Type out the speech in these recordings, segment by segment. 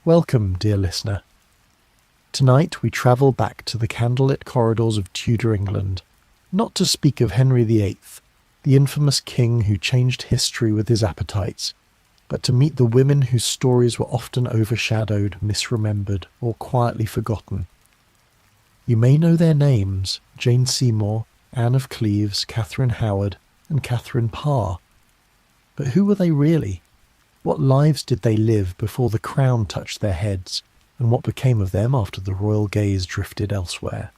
Welcome, dear listener. Tonight we travel back to the candlelit corridors of Tudor England, not to speak of Henry VIII, the infamous king who changed history with his appetites, but to meet the women whose stories were often overshadowed, misremembered, or quietly forgotten. You may know their names: Jane Seymour, Anne of Cleves, Catherine Howard, and Catherine Parr. But who were they really? What lives did they live before the crown touched their heads, and what became of them after the royal gaze drifted elsewhere?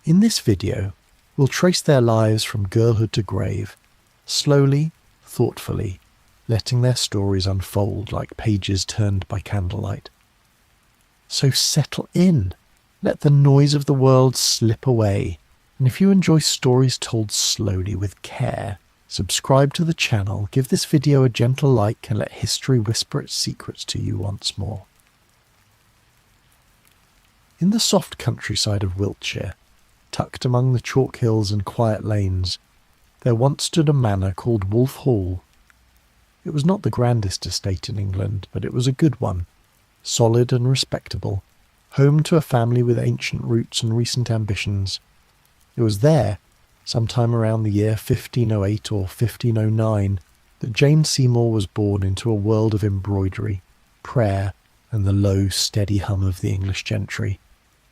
In this video, we'll trace their lives from girlhood to grave, slowly, thoughtfully, letting their stories unfold like pages turned by candlelight. So settle in, let the noise of the world slip away, and if you enjoy stories told slowly with care, subscribe to the channel, give this video a gentle like, and let history whisper its secrets to you once more. In the soft countryside of Wiltshire, tucked among the chalk hills and quiet lanes, there once stood a manor called Wolf Hall. It was not the grandest estate in England, but it was a good one, solid and respectable, home to a family with ancient roots and recent ambitions. It was there, sometime around the year 1508 or 1509, that Jane Seymour was born into a world of embroidery, prayer, and the low, steady hum of the English gentry.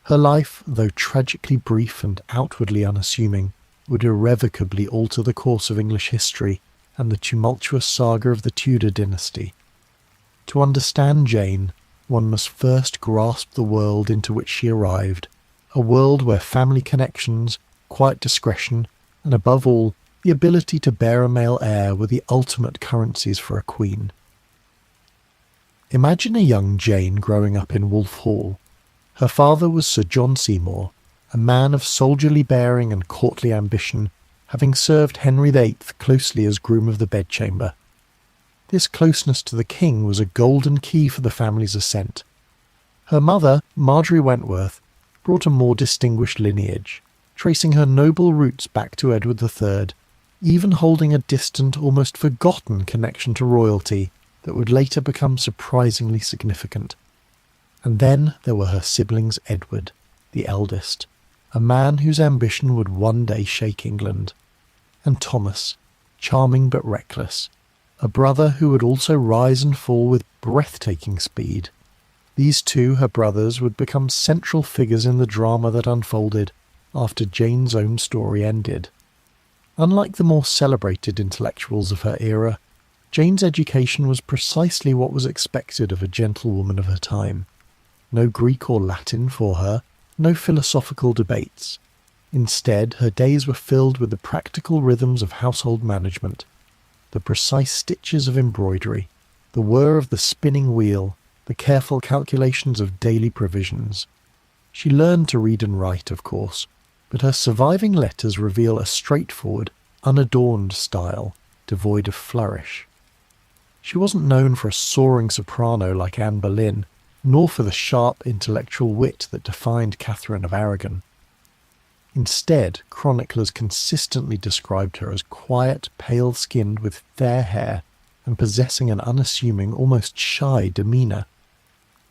Her life, though tragically brief and outwardly unassuming, would irrevocably alter the course of English history and the tumultuous saga of the Tudor dynasty. To understand Jane, one must first grasp the world into which she arrived, a world where family connections, quiet discretion, and above all, the ability to bear a male heir were the ultimate currencies for a queen. Imagine a young Jane growing up in Wolf Hall. Her father was Sir John Seymour, a man of soldierly bearing and courtly ambition, having served Henry VIII closely as groom of the bedchamber. This closeness to the king was a golden key for the family's ascent. Her mother, Marjorie Wentworth, brought a more distinguished lineage, tracing her noble roots back to Edward III, even holding a distant, almost forgotten connection to royalty that would later become surprisingly significant. And then there were her siblings Edward, the eldest, a man whose ambition would one day shake England, and Thomas, charming but reckless, a brother who would also rise and fall with breathtaking speed. These two, her brothers, would become central figures in the drama that unfolded after Jane's own story ended. Unlike the more celebrated intellectuals of her era, Jane's education was precisely what was expected of a gentlewoman of her time. No Greek or Latin for her, no philosophical debates. Instead, her days were filled with the practical rhythms of household management, the precise stitches of embroidery, the whir of the spinning wheel, the careful calculations of daily provisions. She learned to read and write, of course, but her surviving letters reveal a straightforward, unadorned style, devoid of flourish. She wasn't known for a soaring soprano like Anne Boleyn, nor for the sharp intellectual wit that defined Catherine of Aragon. Instead, chroniclers consistently described her as quiet, pale-skinned with fair hair and possessing an unassuming, almost shy demeanour.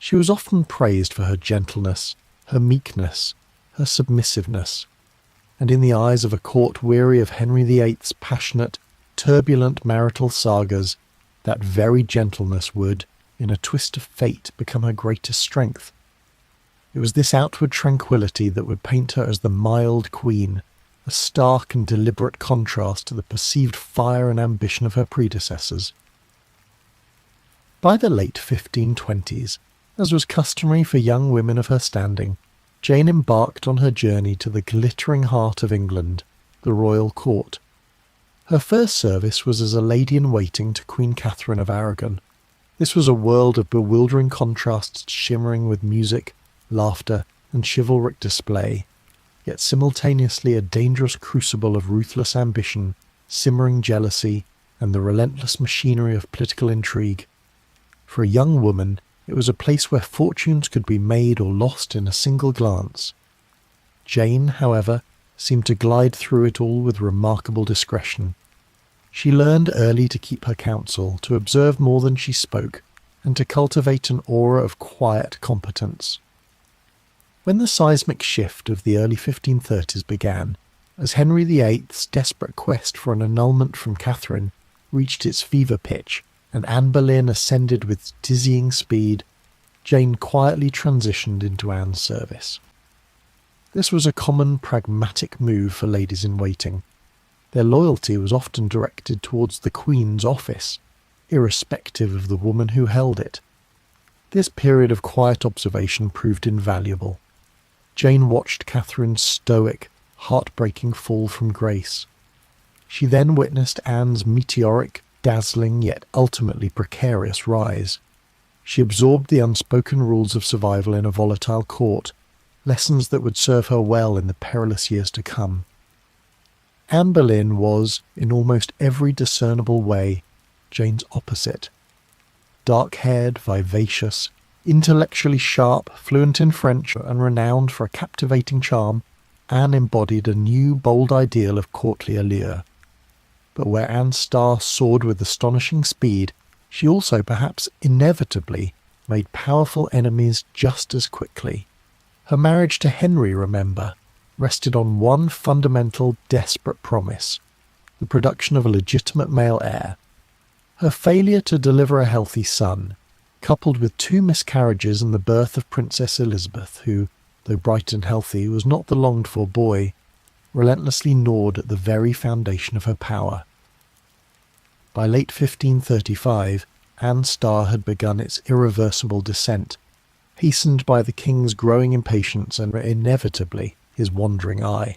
She was often praised for her gentleness, her meekness, her submissiveness, and in the eyes of a court weary of Henry VIII's passionate, turbulent marital sagas, that very gentleness would, in a twist of fate, become her greatest strength. It was this outward tranquillity that would paint her as the mild queen, a stark and deliberate contrast to the perceived fire and ambition of her predecessors. By the late 1520s, as was customary for young women of her standing, Jane embarked on her journey to the glittering heart of England, the royal court. Her first service was as a lady-in-waiting to Queen Catherine of Aragon. This was a world of bewildering contrasts shimmering with music, laughter, and chivalric display, yet simultaneously a dangerous crucible of ruthless ambition, simmering jealousy, and the relentless machinery of political intrigue. For a young woman, it was a place where fortunes could be made or lost in a single glance. Jane, however, seemed to glide through it all with remarkable discretion. She learned early to keep her counsel, to observe more than she spoke, and to cultivate an aura of quiet competence. When the seismic shift of the early 1530s began, as Henry VIII's desperate quest for an annulment from Catherine reached its fever pitch and Anne Boleyn ascended with dizzying speed, Jane quietly transitioned into Anne's service. This was a common pragmatic move for ladies-in-waiting. Their loyalty was often directed towards the Queen's office, irrespective of the woman who held it. This period of quiet observation proved invaluable. Jane watched Catherine's stoic, heartbreaking fall from grace. She then witnessed Anne's meteoric, dazzling yet ultimately precarious rise. She absorbed the unspoken rules of survival in a volatile court, lessons that would serve her well in the perilous years to come. Anne Boleyn was, in almost every discernible way, Jane's opposite. Dark-haired, vivacious, intellectually sharp, fluent in French, and renowned for a captivating charm, Anne embodied a new, bold ideal of courtly allure. But where Anne's star soared with astonishing speed, she also, perhaps inevitably, made powerful enemies just as quickly. Her marriage to Henry, remember, rested on one fundamental, desperate promise: the production of a legitimate male heir. Her failure to deliver a healthy son, coupled with 2 miscarriages and the birth of Princess Elizabeth, who, though bright and healthy, was not the longed-for boy, relentlessly gnawed at the very foundation of her power. By late 1535, Anne's star had begun its irreversible descent, hastened by the king's growing impatience and inevitably his wandering eye.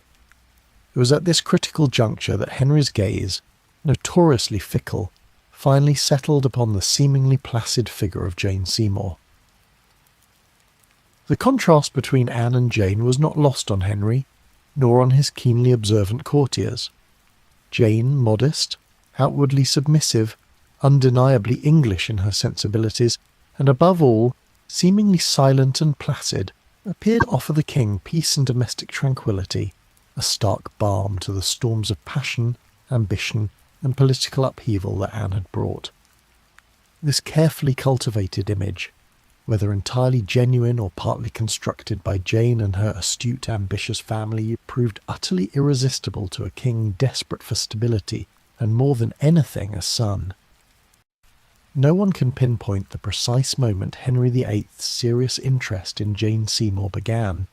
It was at this critical juncture that Henry's gaze, notoriously fickle, finally settled upon the seemingly placid figure of Jane Seymour. The contrast between Anne and Jane was not lost on Henry, nor on his keenly observant courtiers. Jane, modest, outwardly submissive, undeniably English in her sensibilities, and above all, seemingly silent and placid, appeared to offer the king peace and domestic tranquillity, a stark balm to the storms of passion, ambition, and political upheaval that Anne had brought. This carefully cultivated image, whether entirely genuine or partly constructed by Jane and her astute, ambitious family, proved utterly irresistible to a king desperate for stability and more than anything a son. No one can pinpoint the precise moment Henry VIII's serious interest in Jane Seymour began.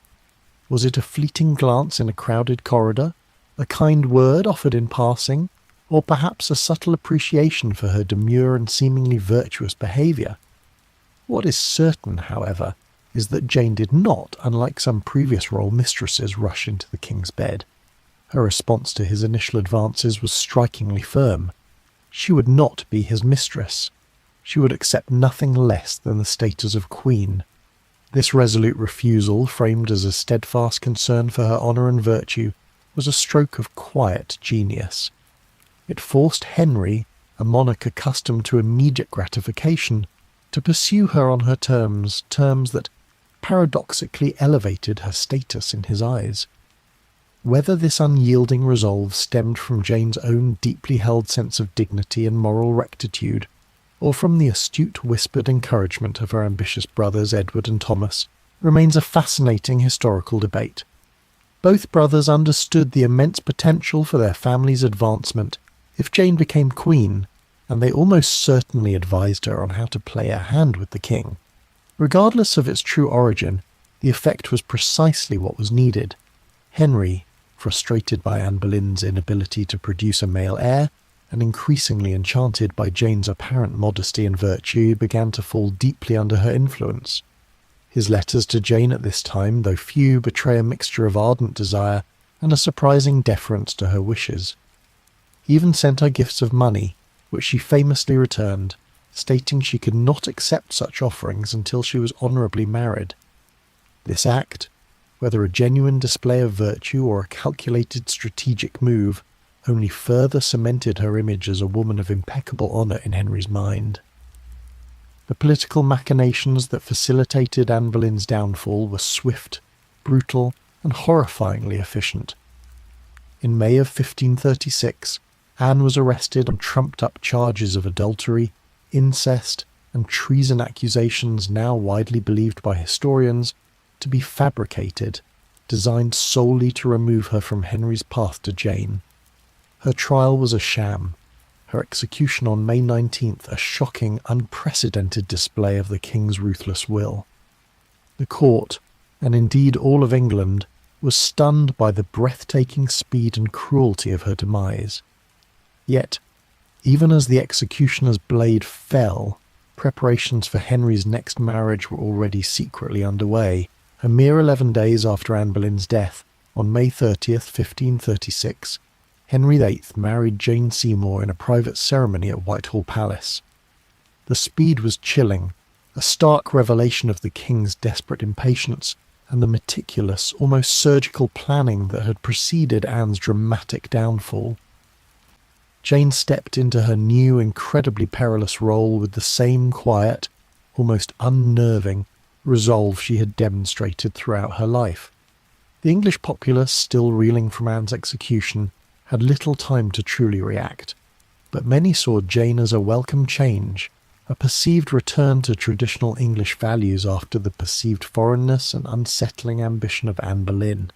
Was it a fleeting glance in a crowded corridor, a kind word offered in passing, or perhaps a subtle appreciation for her demure and seemingly virtuous behaviour? What is certain, however, is that Jane did not, unlike some previous royal mistresses, rush into the king's bed. Her response to his initial advances was strikingly firm. She would not be his mistress. She would accept nothing less than the status of queen. This resolute refusal, framed as a steadfast concern for her honour and virtue, was a stroke of quiet genius. It forced Henry, a monarch accustomed to immediate gratification, to pursue her on her terms that paradoxically elevated her status in his eyes. Whether this unyielding resolve stemmed from Jane's own deeply held sense of dignity and moral rectitude, or from the astute whispered encouragement of her ambitious brothers Edward and Thomas, remains a fascinating historical debate. Both brothers understood the immense potential for their family's advancement if Jane became queen, and they almost certainly advised her on how to play a hand with the king. Regardless of its true origin, the effect was precisely what was needed. Henry, frustrated by Anne Boleyn's inability to produce a male heir, and increasingly enchanted by Jane's apparent modesty and virtue, began to fall deeply under her influence. His letters to Jane at this time, though few, betray a mixture of ardent desire and a surprising deference to her wishes. He even sent her gifts of money, which she famously returned, stating she could not accept such offerings until she was honourably married. This act, whether a genuine display of virtue or a calculated strategic move, only further cemented her image as a woman of impeccable honour in Henry's mind. The political machinations that facilitated Anne Boleyn's downfall were swift, brutal, and horrifyingly efficient. In May of 1536, Anne was arrested on trumped-up charges of adultery, incest, and treason accusations now widely believed by historians to be fabricated, designed solely to remove her from Henry's path to Jane. Her trial was a sham, her execution on May 19th a shocking, unprecedented display of the king's ruthless will. The court, and indeed all of England, was stunned by the breathtaking speed and cruelty of her demise. Yet, even as the executioner's blade fell, preparations for Henry's next marriage were already secretly underway. A mere 11 days after Anne Boleyn's death, on May 30th, 1536, Henry VIII married Jane Seymour in a private ceremony at Whitehall Palace. The speed was chilling, a stark revelation of the king's desperate impatience and the meticulous, almost surgical planning that had preceded Anne's dramatic downfall. Jane stepped into her new, incredibly perilous role with the same quiet, almost unnerving, resolve she had demonstrated throughout her life. The English populace, still reeling from Anne's execution, had little time to truly react, but many saw Jane as a welcome change, a perceived return to traditional English values after the perceived foreignness and unsettling ambition of Anne Boleyn.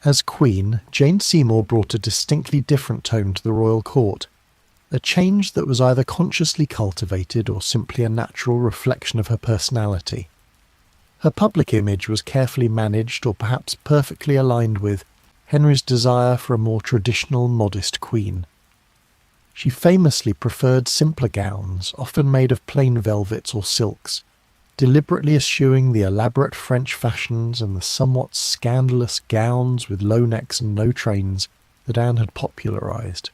As Queen, Jane Seymour brought a distinctly different tone to the royal court, a change that was either consciously cultivated or simply a natural reflection of her personality. Her public image was carefully managed or perhaps perfectly aligned with Henry's desire for a more traditional, modest queen. She famously preferred simpler gowns, often made of plain velvets or silks, deliberately eschewing the elaborate French fashions and the somewhat scandalous gowns with low necks and no trains that Anne had popularised.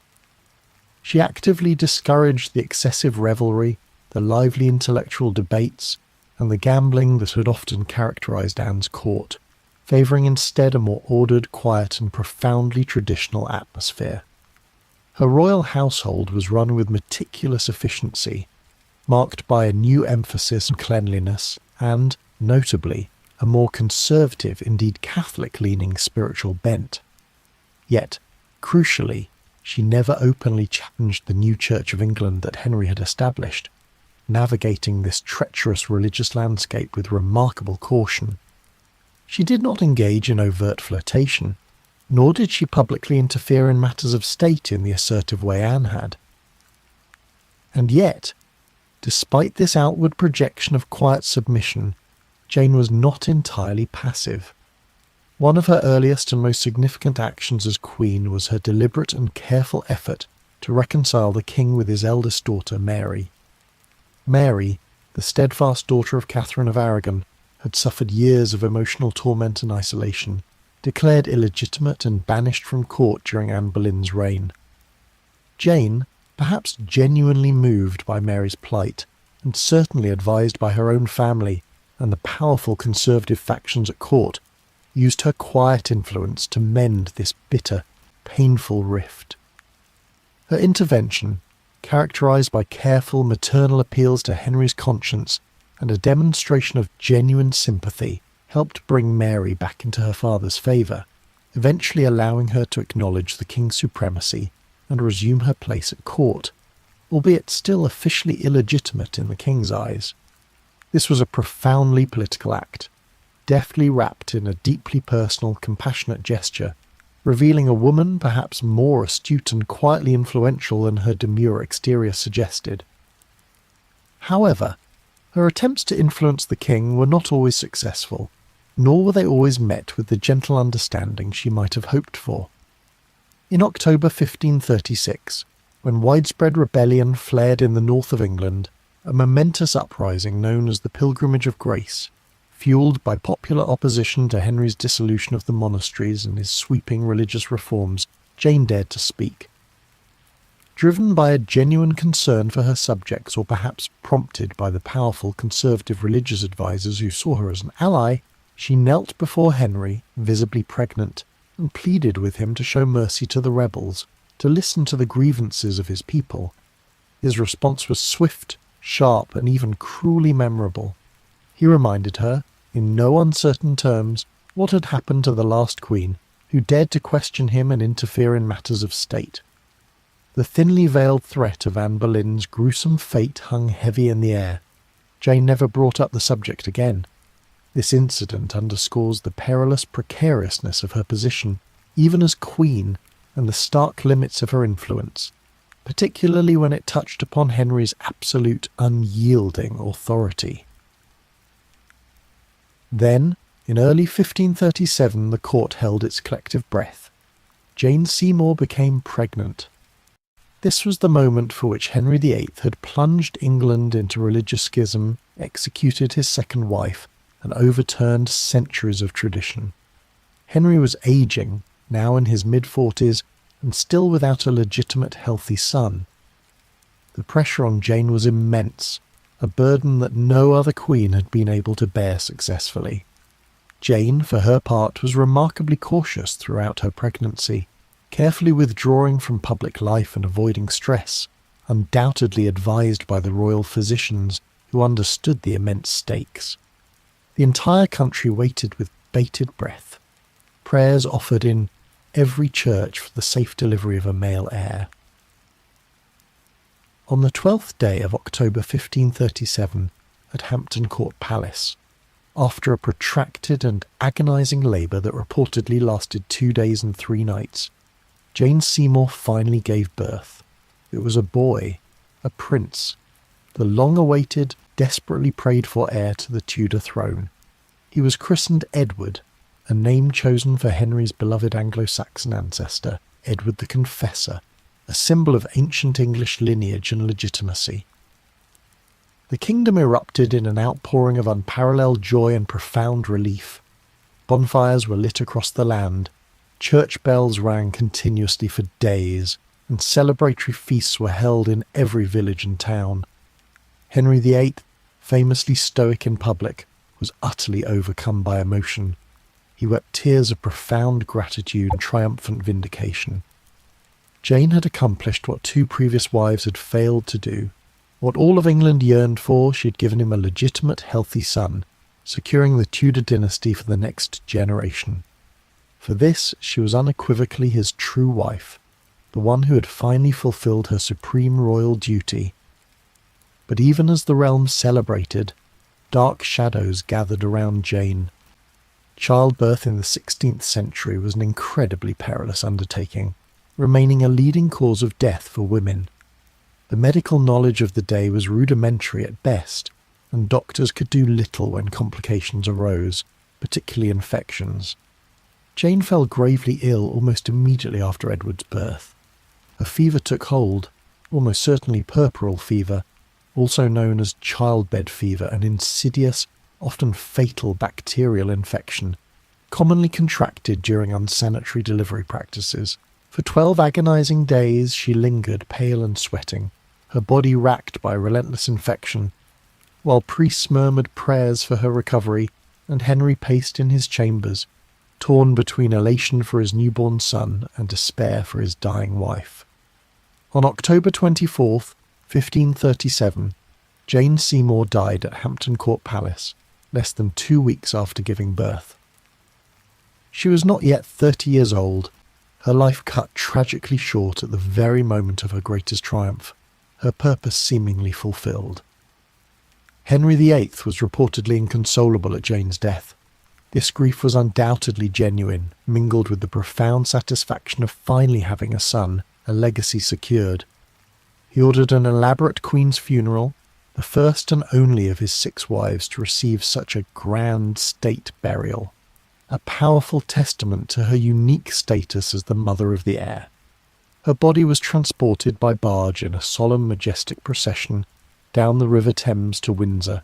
She actively discouraged the excessive revelry, the lively intellectual debates, and the gambling that had often characterised Anne's court, favouring instead a more ordered, quiet, and profoundly traditional atmosphere. Her royal household was run with meticulous efficiency, marked by a new emphasis on cleanliness and, notably, a more conservative, indeed Catholic-leaning spiritual bent. Yet, crucially, she never openly challenged the new Church of England that Henry had established, navigating this treacherous religious landscape with remarkable caution. She did not engage in overt flirtation, nor did she publicly interfere in matters of state in the assertive way Anne had. And yet, despite this outward projection of quiet submission, Jane was not entirely passive. One of her earliest and most significant actions as queen was her deliberate and careful effort to reconcile the king with his eldest daughter, Mary. Mary, the steadfast daughter of Catherine of Aragon, had suffered years of emotional torment and isolation, declared illegitimate and banished from court during Anne Boleyn's reign. Jane, perhaps genuinely moved by Mary's plight, and certainly advised by her own family and the powerful conservative factions at court, used her quiet influence to mend this bitter, painful rift. Her intervention, characterised by careful maternal appeals to Henry's conscience and a demonstration of genuine sympathy, helped bring Mary back into her father's favour, eventually allowing her to acknowledge the king's supremacy and resume her place at court, albeit still officially illegitimate in the king's eyes. This was a profoundly political act, deftly wrapped in a deeply personal, compassionate gesture, revealing a woman perhaps more astute and quietly influential than her demure exterior suggested. However, her attempts to influence the king were not always successful, nor were they always met with the gentle understanding she might have hoped for. In October 1536, when widespread rebellion flared in the north of England, a momentous uprising known as the Pilgrimage of Grace, fueled by popular opposition to Henry's dissolution of the monasteries and his sweeping religious reforms, Jane dared to speak. Driven by a genuine concern for her subjects, or perhaps prompted by the powerful conservative religious advisers who saw her as an ally, she knelt before Henry, visibly pregnant, and pleaded with him to show mercy to the rebels, to listen to the grievances of his people. His response was swift, sharp, and even cruelly memorable. He reminded her, in no uncertain terms, what had happened to the last queen, who dared to question him and interfere in matters of state. The thinly veiled threat of Anne Boleyn's gruesome fate hung heavy in the air. Jane never brought up the subject again. This incident underscores the perilous precariousness of her position, even as queen, and the stark limits of her influence, particularly when it touched upon Henry's absolute unyielding authority. Then, in early 1537, the court held its collective breath. Jane Seymour became pregnant. This was the moment for which Henry VIII had plunged England into religious schism, executed his second wife, and overturned centuries of tradition. Henry was aging, now in his mid-40s, and still without a legitimate healthy son. The pressure on Jane was immense, a burden that no other queen had been able to bear successfully. Jane, for her part, was remarkably cautious throughout her pregnancy, carefully withdrawing from public life and avoiding stress, undoubtedly advised by the royal physicians who understood the immense stakes. The entire country waited with bated breath, prayers offered in every church for the safe delivery of a male heir. On the 12th day of October 1537, at Hampton Court Palace, after a protracted and agonising labour that reportedly lasted 2 days and 3 nights, Jane Seymour finally gave birth. It was a boy, a prince, the long-awaited, desperately prayed-for heir to the Tudor throne. He was christened Edward, a name chosen for Henry's beloved Anglo-Saxon ancestor, Edward the Confessor, a symbol of ancient English lineage and legitimacy. The kingdom erupted in an outpouring of unparalleled joy and profound relief. Bonfires were lit across the land, church bells rang continuously for days, and celebratory feasts were held in every village and town. Henry VIII, famously stoic in public, was utterly overcome by emotion. He wept tears of profound gratitude and triumphant vindication. Jane had accomplished what 2 previous wives had failed to do. What all of England yearned for, she had given him a legitimate, healthy son, securing the Tudor dynasty for the next generation. For this, she was unequivocally his true wife, the one who had finally fulfilled her supreme royal duty. But even as the realm celebrated, dark shadows gathered around Jane. Childbirth in the 16th century was an incredibly perilous undertaking, remaining a leading cause of death for women. The medical knowledge of the day was rudimentary at best, and doctors could do little when complications arose, particularly infections. Jane fell gravely ill almost immediately after Edward's birth. A fever took hold, almost certainly puerperal fever, also known as childbed fever, an insidious, often fatal bacterial infection, commonly contracted during unsanitary delivery practices. For 12 agonizing days she lingered, pale and sweating, her body racked by relentless infection, while priests murmured prayers for her recovery, and Henry paced in his chambers, torn between elation for his newborn son and despair for his dying wife. On October 24th, 1537, Jane Seymour died at Hampton Court Palace, less than 2 weeks after giving birth. She was not yet 30 years old, her life cut tragically short at the very moment of her greatest triumph, her purpose seemingly fulfilled. Henry VIII was reportedly inconsolable at Jane's death. This grief was undoubtedly genuine, mingled with the profound satisfaction of finally having a son, a legacy secured. He ordered an elaborate queen's funeral, the first and only of his 6 wives to receive such a grand state burial, a powerful testament to her unique status as the mother of the heir. Her body was transported by barge in a solemn, majestic procession down the River Thames to Windsor,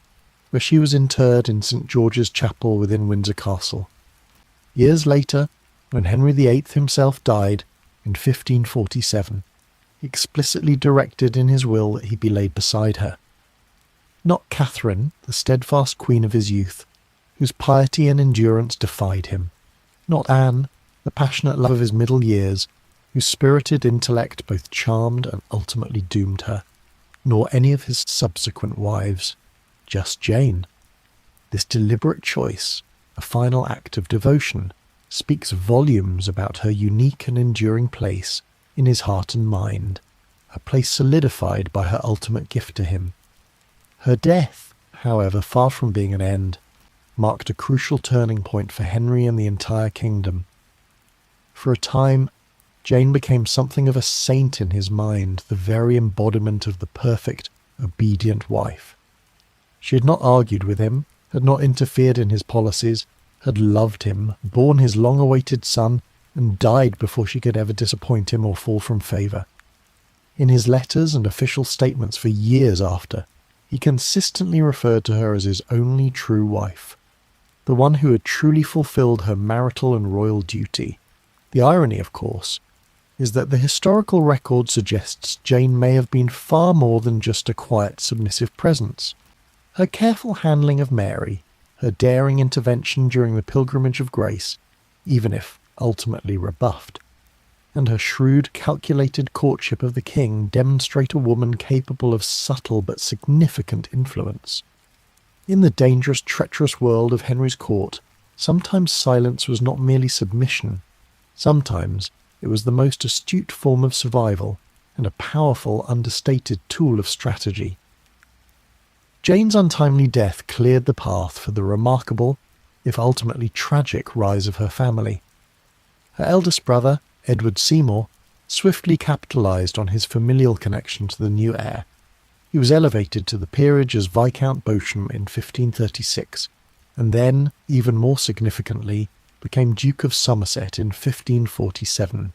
where she was interred in St. George's Chapel within Windsor Castle. Years later, when Henry VIII himself died in 1547, he explicitly directed in his will that he be laid beside her. Not Catherine, the steadfast queen of his youth, whose piety and endurance defied him. Not Anne, the passionate love of his middle years, whose spirited intellect both charmed and ultimately doomed her. Nor any of his subsequent wives. Just Jane. This deliberate choice, a final act of devotion, speaks volumes about her unique and enduring place in his heart and mind. a place solidified by her ultimate gift to him. Her death, however, far from being an end, marked a crucial turning point for Henry and the entire kingdom. For a time, Jane became something of a saint in his mind, the very embodiment of the perfect, obedient wife. She had not argued with him, had not interfered in his policies, had loved him, borne his long-awaited son, and died before she could ever disappoint him or fall from favour. In his letters and official statements for years after, he consistently referred to her as his only true wife, the one who had truly fulfilled her marital and royal duty. The irony, of course, is that the historical record suggests Jane may have been far more than just a quiet, submissive presence. Her careful handling of Mary, her daring intervention during the Pilgrimage of Grace, even if ultimately rebuffed, and her shrewd, calculated courtship of the king demonstrate a woman capable of subtle but significant influence. In the dangerous, treacherous world of Henry's court, sometimes silence was not merely submission. Sometimes it was the most astute form of survival and a powerful, understated tool of strategy. Jane's untimely death cleared the path for the remarkable, if ultimately tragic, rise of her family. Her eldest brother, Edward Seymour, swiftly capitalised on his familial connection to the new heir. He was elevated to the peerage as Viscount Beauchamp in 1536, and then, even more significantly, became Duke of Somerset in 1547.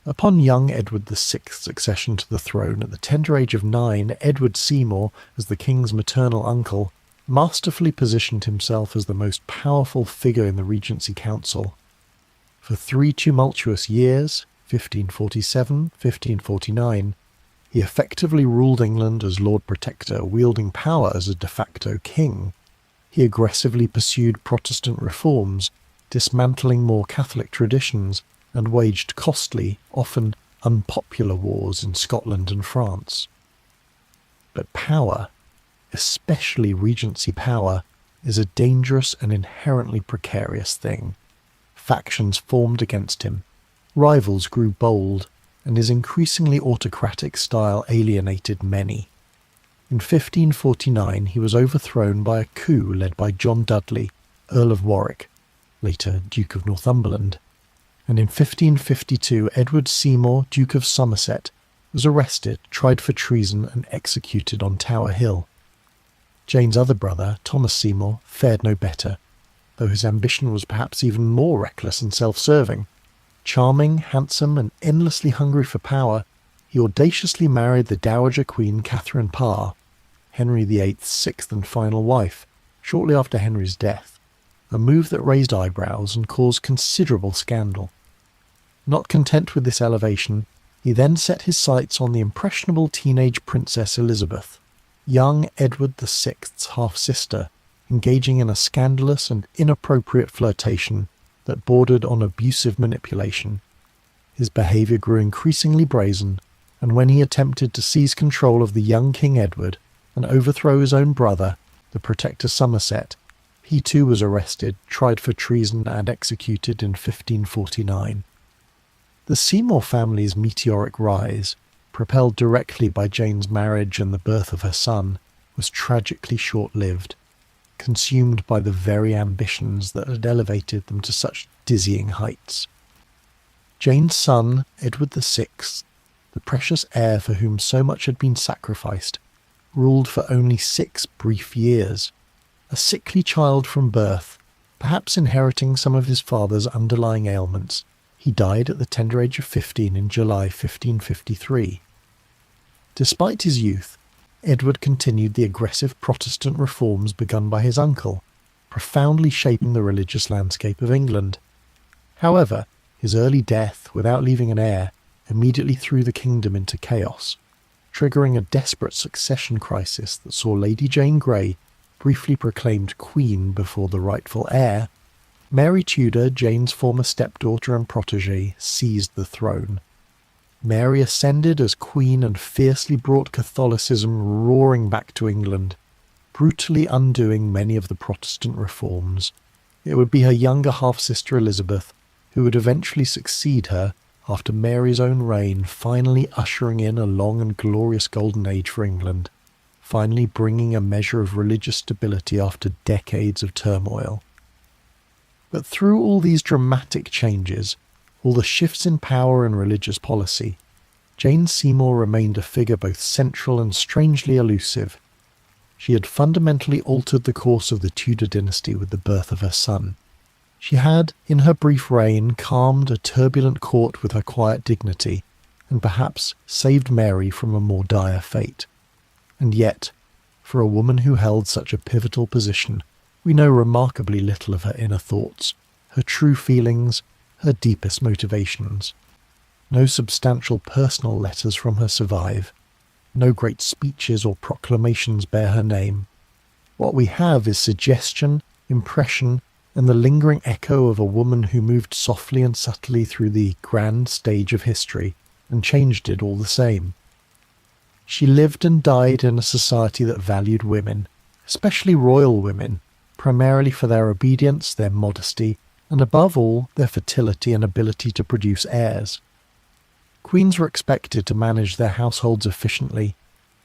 Upon young Edward VI's accession to the throne at the tender age of 9, Edward Seymour, as the king's maternal uncle, masterfully positioned himself as the most powerful figure in the Regency Council. For 3 tumultuous years, 1547, 1549, he effectively ruled England as Lord Protector, wielding power as a de facto king. He aggressively pursued Protestant reforms, dismantling more Catholic traditions, and waged costly, often unpopular wars in Scotland and France. But power, especially Regency power, is a dangerous and inherently precarious thing. Factions formed against him, rivals grew bold, and his increasingly autocratic style alienated many. In 1549 he was overthrown by a coup led by John Dudley, Earl of Warwick, later Duke of Northumberland, and in 1552 Edward Seymour, Duke of Somerset, was arrested, tried for treason, and executed on Tower Hill. Jane's other brother, Thomas Seymour, fared no better, though his ambition was perhaps even more reckless and self-serving. Charming, handsome, and endlessly hungry for power, he audaciously married the Dowager Queen Catherine Parr, Henry VIII's sixth and final wife, shortly after Henry's death, a move that raised eyebrows and caused considerable scandal. Not content with this elevation, he then set his sights on the impressionable teenage Princess Elizabeth, young Edward VI's half-sister, engaging in a scandalous and inappropriate flirtation that bordered on abusive manipulation. His behaviour grew increasingly brazen, and when he attempted to seize control of the young King Edward and overthrow his own brother, the Protector Somerset, he too was arrested, tried for treason, and executed in 1549. The Seymour family's meteoric rise, propelled directly by Jane's marriage and the birth of her son, was tragically short-lived, consumed by the very ambitions that had elevated them to such dizzying heights. Jane's son, Edward VI, the precious heir for whom so much had been sacrificed, ruled for only 6 brief years. A sickly child from birth, perhaps inheriting some of his father's underlying ailments, he died at the tender age of 15 in July 1553. Despite his youth, Edward continued the aggressive Protestant reforms begun by his uncle, profoundly shaping the religious landscape of England. However, his early death, without leaving an heir, immediately threw the kingdom into chaos, triggering a desperate succession crisis that saw Lady Jane Grey briefly proclaimed Queen before the rightful heir. Mary Tudor, Jane's former stepdaughter and protégée, seized the throne. Mary ascended as Queen and fiercely brought Catholicism roaring back to England, brutally undoing many of the Protestant reforms. It would be her younger half-sister Elizabeth who would eventually succeed her after Mary's own reign, finally ushering in a long and glorious golden age for England, finally bringing a measure of religious stability after decades of turmoil. But through all these dramatic changes, all the shifts in power and religious policy, Jane Seymour remained a figure both central and strangely elusive. She had fundamentally altered the course of the Tudor dynasty with the birth of her son. She had, in her brief reign, calmed a turbulent court with her quiet dignity, and perhaps saved Mary from a more dire fate. And yet, for a woman who held such a pivotal position, we know remarkably little of her inner thoughts, her true feelings, her deepest motivations. No substantial personal letters from her survive. No great speeches or proclamations bear her name. What we have is suggestion, impression, and the lingering echo of a woman who moved softly and subtly through the grand stage of history and changed it all the same. She lived and died in a society that valued women, especially royal women, primarily for their obedience, their modesty, and above all, their fertility and ability to produce heirs. Queens were expected to manage their households efficiently,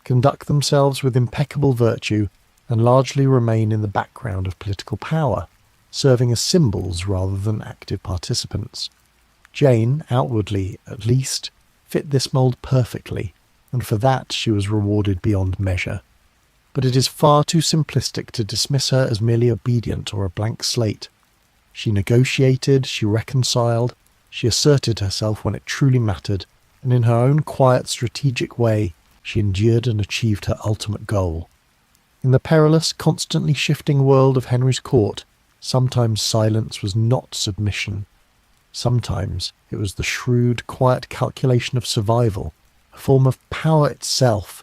conduct themselves with impeccable virtue, and largely remain in the background of political power, serving as symbols rather than active participants. Jane, outwardly at least, fit this mould perfectly, and for that she was rewarded beyond measure. But it is far too simplistic to dismiss her as merely obedient or a blank slate. She negotiated, she reconciled, she asserted herself when it truly mattered, and in her own quiet, strategic way, she endured and achieved her ultimate goal. In the perilous, constantly shifting world of Henry's court, sometimes silence was not submission. Sometimes it was the shrewd, quiet calculation of survival, a form of power itself,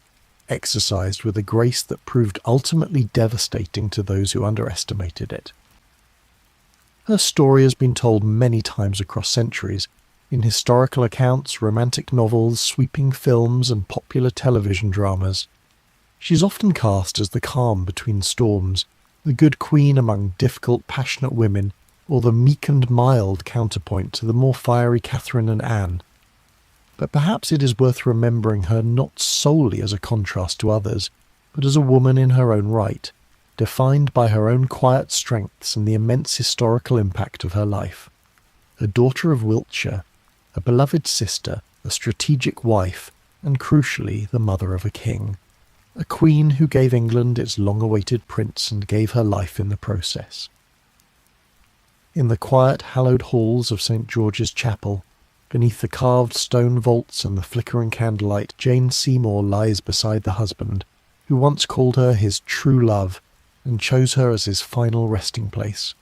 exercised with a grace that proved ultimately devastating to those who underestimated it. Her story has been told many times across centuries, in historical accounts, romantic novels, sweeping films, and popular television dramas. She's often cast as the calm between storms, the good queen among difficult, passionate women, or the meek and mild counterpoint to the more fiery Catherine and Anne. But perhaps it is worth remembering her not solely as a contrast to others, but as a woman in her own right, defined by her own quiet strengths and the immense historical impact of her life. A daughter of Wiltshire, a beloved sister, a strategic wife, and crucially the mother of a king. A queen who gave England its long-awaited prince and gave her life in the process. In the quiet, hallowed halls of St. George's Chapel, beneath the carved stone vaults and the flickering candlelight, Jane Seymour lies beside the husband, who once called her his true love, and chose her as his final resting place.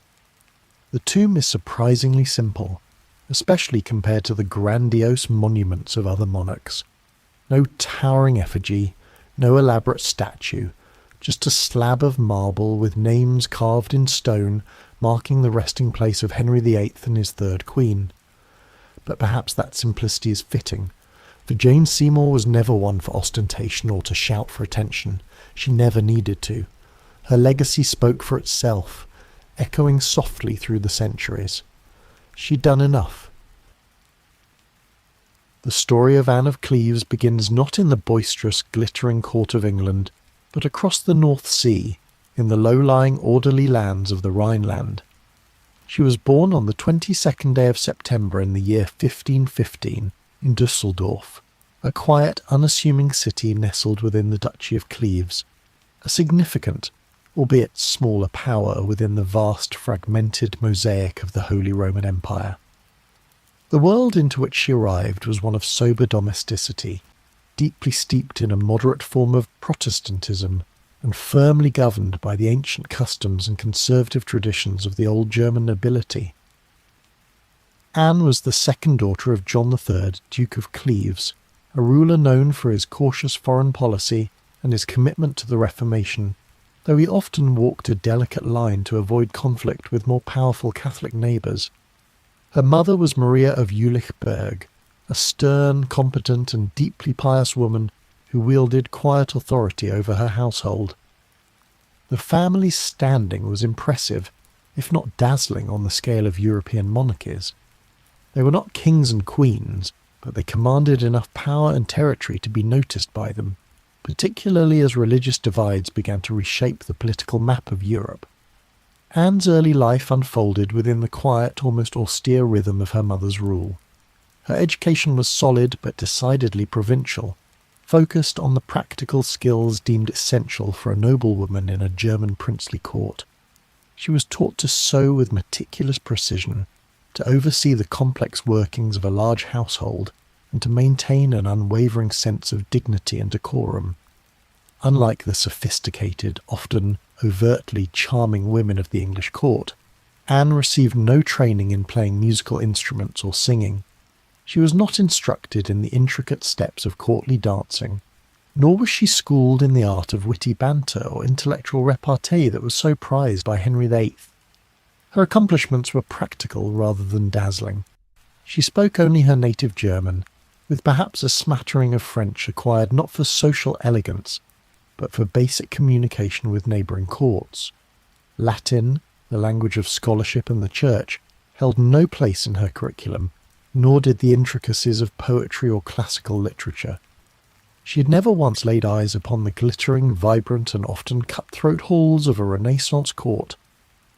The tomb is surprisingly simple, especially compared to the grandiose monuments of other monarchs. No towering effigy, no elaborate statue, just a slab of marble with names carved in stone marking the resting place of Henry VIII and his third queen. But perhaps that simplicity is fitting, for Jane Seymour was never one for ostentation or to shout for attention. She never needed to. Her legacy spoke for itself, echoing softly through the centuries. She'd done enough. The story of Anne of Cleves begins not in the boisterous, glittering court of England, but across the North Sea, in the low-lying, orderly lands of the Rhineland. She was born on the 22nd day of September in the year 1515 in Dusseldorf, a quiet, unassuming city nestled within the Duchy of Cleves, a significant, albeit smaller power within the vast fragmented mosaic of the Holy Roman Empire. The world into which she arrived was one of sober domesticity, deeply steeped in a moderate form of Protestantism, and firmly governed by the ancient customs and conservative traditions of the old German nobility. Anne was the second daughter of John III, Duke of Cleves, a ruler known for his cautious foreign policy and his commitment to the Reformation, though he often walked a delicate line to avoid conflict with more powerful Catholic neighbours. Her mother was Maria of Jülichberg, a stern, competent and deeply pious woman who wielded quiet authority over her household. The family's standing was impressive, if not dazzling on the scale of European monarchies. They were not kings and queens, but they commanded enough power and territory to be noticed by them, particularly as religious divides began to reshape the political map of Europe. Anne's early life unfolded within the quiet, almost austere rhythm of her mother's rule. Her education was solid but decidedly provincial, focused on the practical skills deemed essential for a noblewoman in a German princely court. She was taught to sew with meticulous precision, to oversee the complex workings of a large household, and to maintain an unwavering sense of dignity and decorum. Unlike the sophisticated, often overtly charming women of the English court, Anne received no training in playing musical instruments or singing. She was not instructed in the intricate steps of courtly dancing, nor was she schooled in the art of witty banter or intellectual repartee that was so prized by Henry VIII. Her accomplishments were practical rather than dazzling. She spoke only her native German, with perhaps a smattering of French acquired not for social elegance, but for basic communication with neighbouring courts. Latin, the language of scholarship and the church, held no place in her curriculum, nor did the intricacies of poetry or classical literature. She had never once laid eyes upon the glittering, vibrant, and often cutthroat halls of a Renaissance court.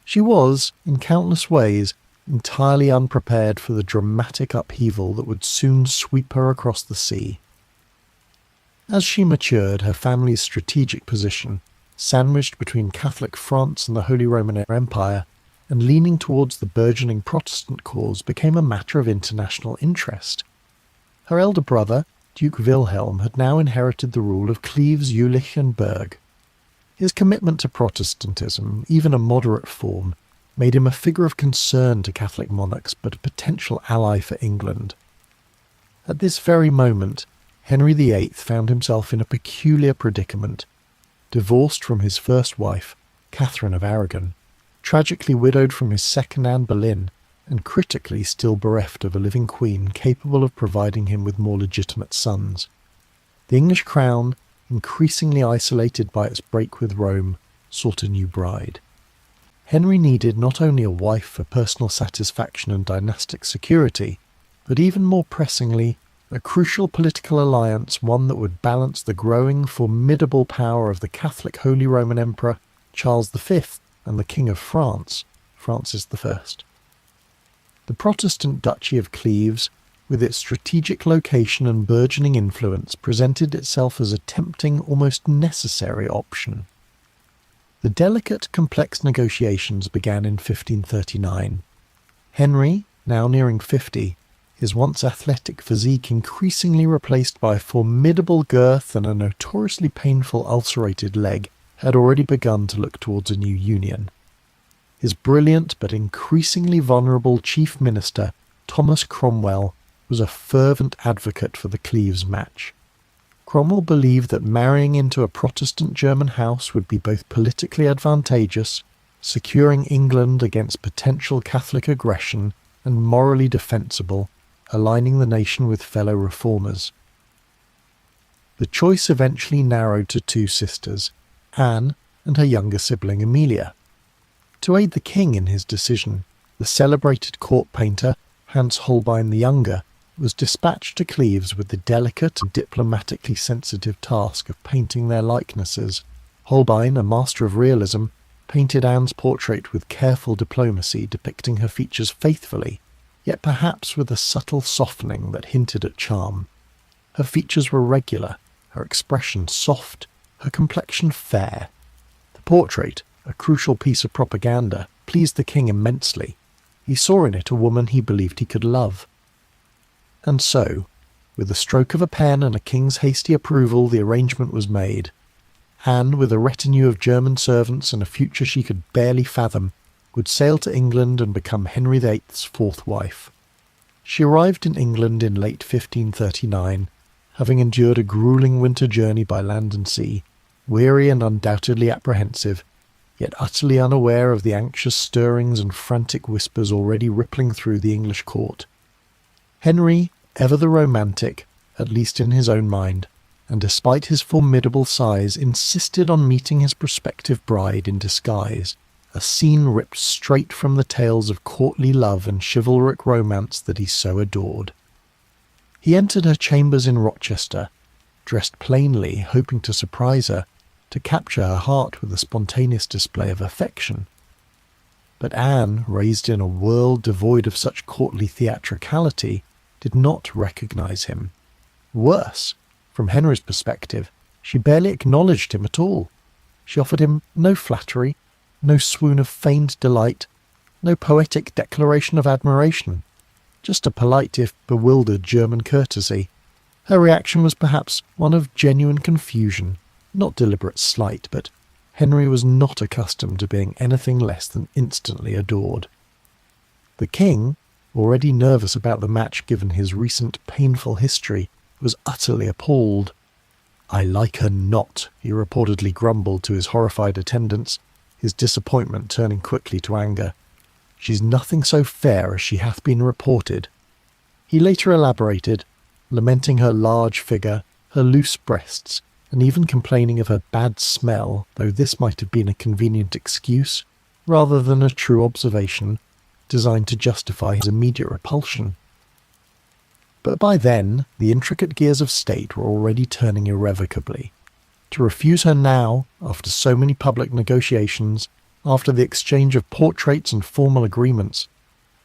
She was, in countless ways, entirely unprepared for the dramatic upheaval that would soon sweep her across the sea. As she matured, her family's strategic position, sandwiched between Catholic France and the Holy Roman Empire, and leaning towards the burgeoning Protestant cause, became a matter of international interest. Her elder brother, Duke Wilhelm, had now inherited the rule of Cleves, Jülich, and Berg. His commitment to Protestantism, even a moderate form, made him a figure of concern to Catholic monarchs, but a potential ally for England. At this very moment, Henry VIII found himself in a peculiar predicament. Divorced from his first wife, Catherine of Aragon, tragically widowed from his second Anne Boleyn, and critically still bereft of a living queen capable of providing him with more legitimate sons. The English crown, increasingly isolated by its break with Rome, sought a new bride. Henry needed not only a wife for personal satisfaction and dynastic security, but even more pressingly, a crucial political alliance, one that would balance the growing, formidable power of the Catholic Holy Roman Emperor Charles V and the King of France, Francis I. The Protestant Duchy of Cleves, with its strategic location and burgeoning influence, presented itself as a tempting, almost necessary option. The delicate, complex negotiations began in 1539. Henry, now nearing 50, his once athletic physique increasingly replaced by a formidable girth and a notoriously painful ulcerated leg, had already begun to look towards a new union. His brilliant but increasingly vulnerable chief minister, Thomas Cromwell, was a fervent advocate for the Cleves match. Cromwell believed that marrying into a Protestant German house would be both politically advantageous, securing England against potential Catholic aggression, and morally defensible, aligning the nation with fellow reformers. The choice eventually narrowed to two sisters, Anne and her younger sibling Amelia. To aid the king in his decision, the celebrated court painter, Hans Holbein the Younger, was dispatched to Cleves with the delicate and diplomatically sensitive task of painting their likenesses. Holbein, a master of realism, painted Anne's portrait with careful diplomacy, depicting her features faithfully, yet perhaps with a subtle softening that hinted at charm. Her features were regular, her expression soft, her complexion fair. The portrait, a crucial piece of propaganda, pleased the king immensely. He saw in it a woman he believed he could love. And so, with the stroke of a pen and a king's hasty approval, the arrangement was made. Anne, with a retinue of German servants and a future she could barely fathom, would sail to England and become Henry VIII's fourth wife. She arrived in England in late 1539, having endured a gruelling winter journey by land and sea, weary and undoubtedly apprehensive, yet utterly unaware of the anxious stirrings and frantic whispers already rippling through the English court. Henry, ever the romantic, at least in his own mind, and despite his formidable size, insisted on meeting his prospective bride in disguise, a scene ripped straight from the tales of courtly love and chivalric romance that he so adored. He entered her chambers in Rochester, dressed plainly, hoping to surprise her, to capture her heart with a spontaneous display of affection. But Anne, raised in a world devoid of such courtly theatricality, did not recognise him. Worse, from Henry's perspective, she barely acknowledged him at all. She offered him no flattery, no swoon of feigned delight, no poetic declaration of admiration, just a polite if bewildered German courtesy. Her reaction was perhaps one of genuine confusion, not deliberate slight, but Henry was not accustomed to being anything less than instantly adored. The king, already nervous about the match given his recent painful history, was utterly appalled. "I like her not," he reportedly grumbled to his horrified attendants, his disappointment turning quickly to anger. "She's nothing so fair as she hath been reported." He later elaborated, lamenting her large figure, her loose breasts, and even complaining of her bad smell, though this might have been a convenient excuse, rather than a true observation, designed to justify his immediate repulsion. But by then, the intricate gears of state were already turning irrevocably. To refuse her now, after so many public negotiations, after the exchange of portraits and formal agreements,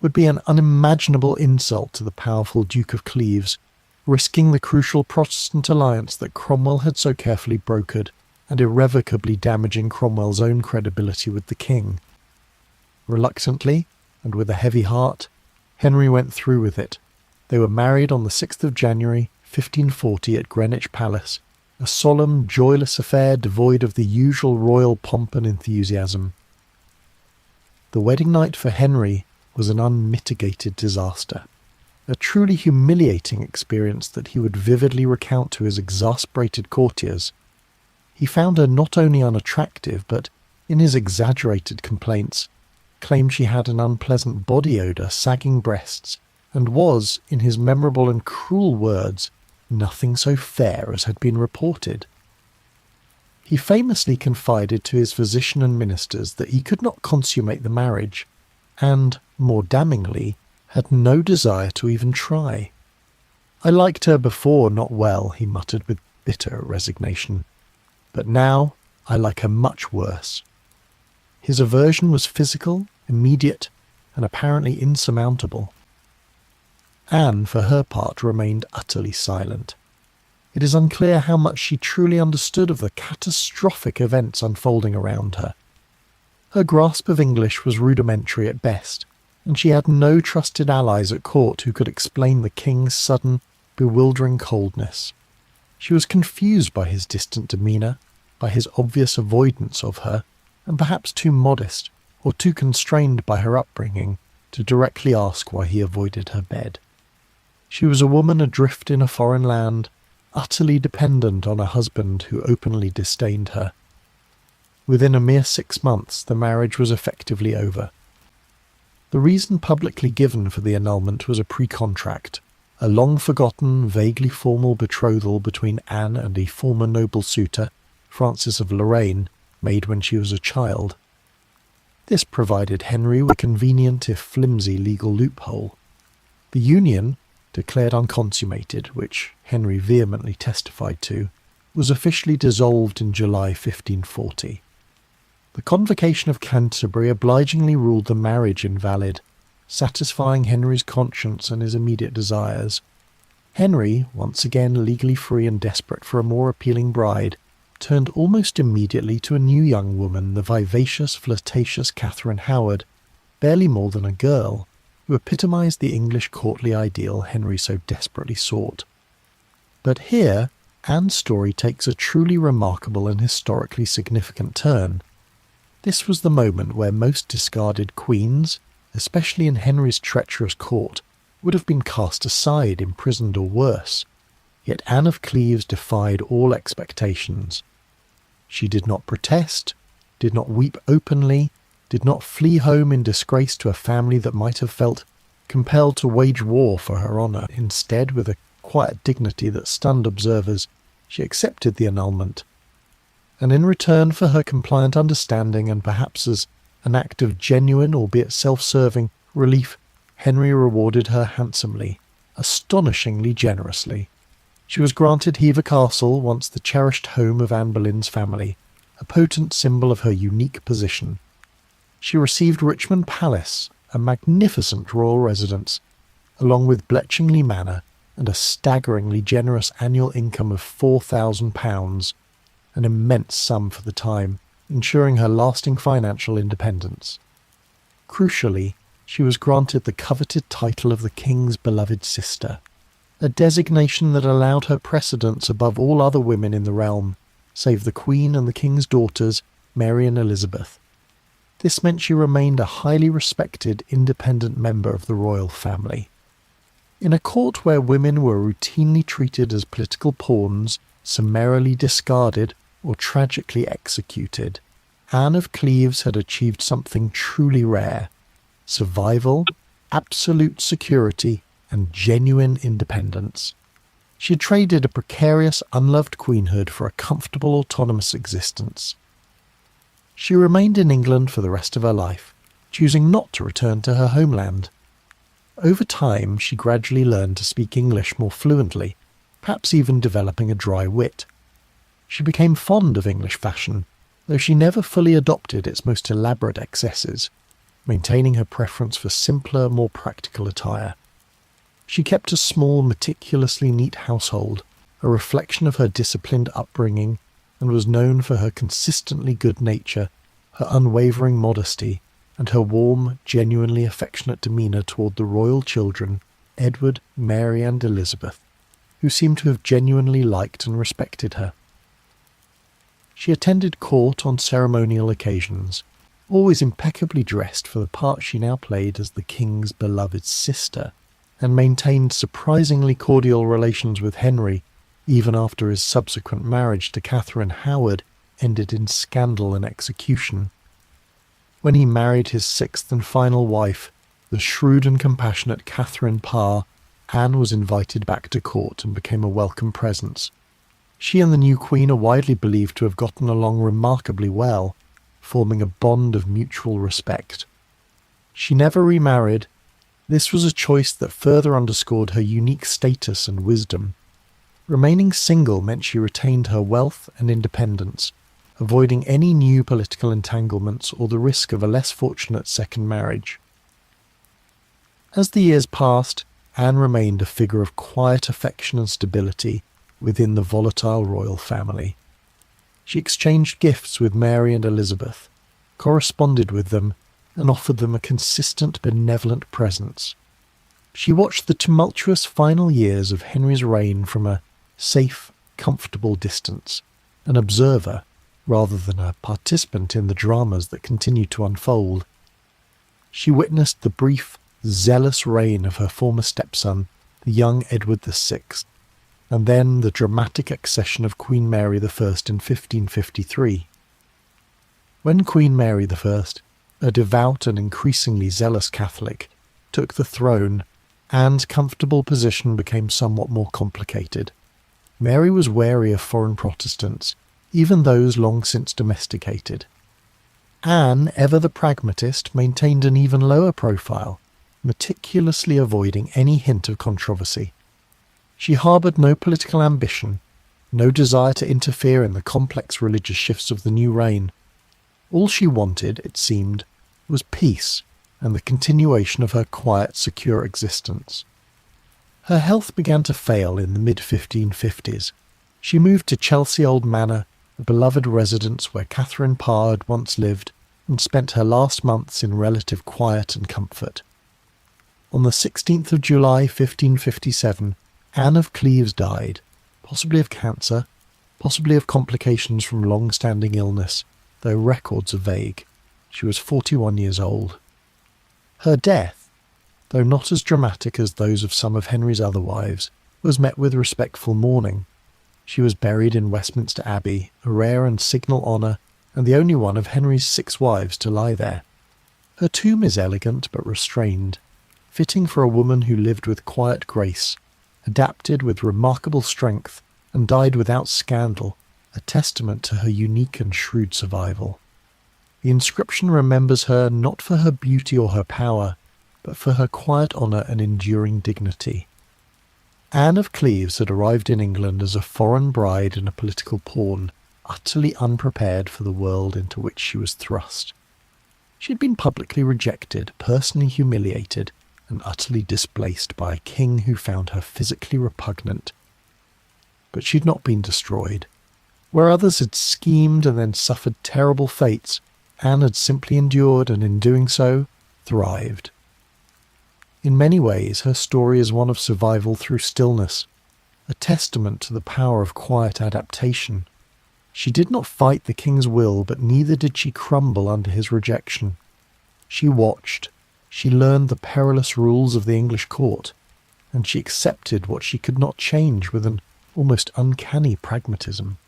would be an unimaginable insult to the powerful Duke of Cleves, risking the crucial Protestant alliance that Cromwell had so carefully brokered, and irrevocably damaging Cromwell's own credibility with the king. Reluctantly, and with a heavy heart, Henry went through with it. They were married on the 6th of January, 1540 at Greenwich Palace, a solemn, joyless affair devoid of the usual royal pomp and enthusiasm. The wedding night for Henry was an unmitigated disaster, a truly humiliating experience that he would vividly recount to his exasperated courtiers. He found her not only unattractive, but, in his exaggerated complaints, claimed she had an unpleasant body odour, sagging breasts, and was, in his memorable and cruel words, nothing so fair as had been reported. He famously confided to his physician and ministers that he could not consummate the marriage, and, more damningly, had no desire to even try. "I liked her before not well," he muttered with bitter resignation, "but now I like her much worse." His aversion was physical, immediate, and apparently insurmountable. Anne, for her part, remained utterly silent. It is unclear how much she truly understood of the catastrophic events unfolding around her. Her grasp of English was rudimentary at best, and she had no trusted allies at court who could explain the king's sudden, bewildering coldness. She was confused by his distant demeanour, by his obvious avoidance of her, and perhaps too modest or too constrained by her upbringing to directly ask why he avoided her bed. She was a woman adrift in a foreign land, utterly dependent on a husband who openly disdained her. Within a mere 6 months, the marriage was effectively over. The reason publicly given for the annulment was a pre-contract, a long-forgotten, vaguely formal betrothal between Anne and a former noble suitor, Francis of Lorraine, made when she was a child. This provided Henry with a convenient if flimsy legal loophole. The union, declared unconsummated, which Henry vehemently testified to, was officially dissolved in July 1540. The Convocation of Canterbury obligingly ruled the marriage invalid, satisfying Henry's conscience and his immediate desires. Henry, once again legally free and desperate for a more appealing bride, turned almost immediately to a new young woman, the vivacious, flirtatious Catherine Howard, barely more than a girl, who epitomised the English courtly ideal Henry so desperately sought. But here, Anne's story takes a truly remarkable and historically significant turn. This was the moment where most discarded queens, especially in Henry's treacherous court, would have been cast aside, imprisoned or worse. Yet Anne of Cleves defied all expectations. She did not protest, did not weep openly, did not flee home in disgrace to a family that might have felt compelled to wage war for her honour. Instead, with a quiet dignity that stunned observers, she accepted the annulment. And in return for her compliant understanding and perhaps as An act of genuine, albeit self-serving, relief, Henry rewarded her handsomely, astonishingly generously. She was granted Hever Castle, once the cherished home of Anne Boleyn's family, a potent symbol of her unique position. She received Richmond Palace, a magnificent royal residence, along with Bletchingley Manor and a staggeringly generous annual income of £4,000, an immense sum for the time, ensuring her lasting financial independence. Crucially, she was granted the coveted title of the King's beloved sister, a designation that allowed her precedence above all other women in the realm, save the Queen and the King's daughters, Mary and Elizabeth. This meant she remained a highly respected, independent member of the royal family. In a court where women were routinely treated as political pawns, summarily discarded, or tragically executed, Anne of Cleves had achieved something truly rare: survival, absolute security, and genuine independence. She had traded a precarious, unloved queenhood for a comfortable, autonomous existence. She remained in England for the rest of her life, choosing not to return to her homeland. Over time, she gradually learned to speak English more fluently, perhaps even developing a dry wit. She became fond of English fashion, though she never fully adopted its most elaborate excesses, maintaining her preference for simpler, more practical attire. She kept a small, meticulously neat household, a reflection of her disciplined upbringing, and was known for her consistently good nature, her unwavering modesty, and her warm, genuinely affectionate demeanour toward the royal children, Edward, Mary, and Elizabeth, who seemed to have genuinely liked and respected her. She attended court on ceremonial occasions, always impeccably dressed for the part she now played as the King's beloved sister, and maintained surprisingly cordial relations with Henry, even after his subsequent marriage to Catherine Howard ended in scandal and execution. When he married his sixth and final wife, the shrewd and compassionate Catherine Parr, Anne was invited back to court and became a welcome presence. She and the new queen are widely believed to have gotten along remarkably well, forming a bond of mutual respect. She never remarried. This was a choice that further underscored her unique status and wisdom. Remaining single meant she retained her wealth and independence, avoiding any new political entanglements or the risk of a less fortunate second marriage. As the years passed, Anne remained a figure of quiet affection and stability within the volatile royal family. She exchanged gifts with Mary and Elizabeth, corresponded with them, and offered them a consistent, benevolent presence. She watched the tumultuous final years of Henry's reign from a safe, comfortable distance, an observer rather than a participant in the dramas that continued to unfold. She witnessed the brief, zealous reign of her former stepson, the young Edward VI, and then the dramatic accession of Queen Mary I in 1553. When Queen Mary I, a devout and increasingly zealous Catholic, took the throne, Anne's comfortable position became somewhat more complicated. Mary was wary of foreign Protestants, even those long since domesticated. Anne, ever the pragmatist, maintained an even lower profile, meticulously avoiding any hint of controversy. She harboured no political ambition, no desire to interfere in the complex religious shifts of the new reign. All she wanted, it seemed, was peace and the continuation of her quiet, secure existence. Her health began to fail in the mid-1550s. She moved to Chelsea Old Manor, a beloved residence where Catherine Parr had once lived, and spent her last months in relative quiet and comfort. On the 16th of July 1557, Anne of Cleves died, possibly of cancer, possibly of complications from long-standing illness, though records are vague. She was 41 years old. Her death, though not as dramatic as those of some of Henry's other wives, was met with respectful mourning. She was buried in Westminster Abbey, a rare and signal honour, and the only one of Henry's 6 wives to lie there. Her tomb is elegant but restrained, fitting for a woman who lived with quiet grace, adapted with remarkable strength, and died without scandal, a testament to her unique and shrewd survival. The inscription remembers her not for her beauty or her power, but for her quiet honour and enduring dignity. Anne of Cleves had arrived in England as a foreign bride and a political pawn, utterly unprepared for the world into which she was thrust. She had been publicly rejected, personally humiliated, and utterly displaced by a king who found her physically repugnant. But she had not been destroyed. Where others had schemed and then suffered terrible fates, Anne had simply endured and in doing so, thrived. In many ways, her story is one of survival through stillness, a testament to the power of quiet adaptation. She did not fight the king's will, but neither did she crumble under his rejection. She watched, she learned the perilous rules of the English court, and she accepted what she could not change with an almost uncanny pragmatism.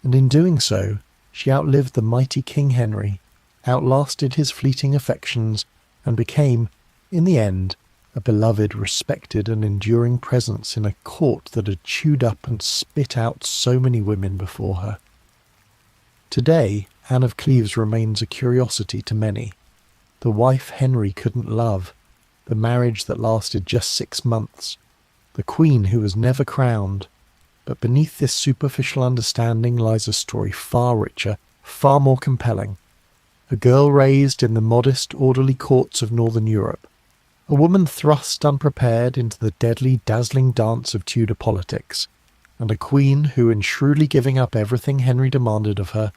And in doing so, she outlived the mighty King Henry, outlasted his fleeting affections, and became, in the end, a beloved, respected, and enduring presence in a court that had chewed up and spit out so many women before her. Today, Anne of Cleves remains a curiosity to many. The wife Henry couldn't love, the marriage that lasted just 6 months, the queen who was never crowned. But beneath this superficial understanding lies a story far richer, far more compelling. A girl raised in the modest, orderly courts of Northern Europe. A woman thrust unprepared into the deadly, dazzling dance of Tudor politics. And a queen who, in shrewdly giving up everything Henry demanded of her,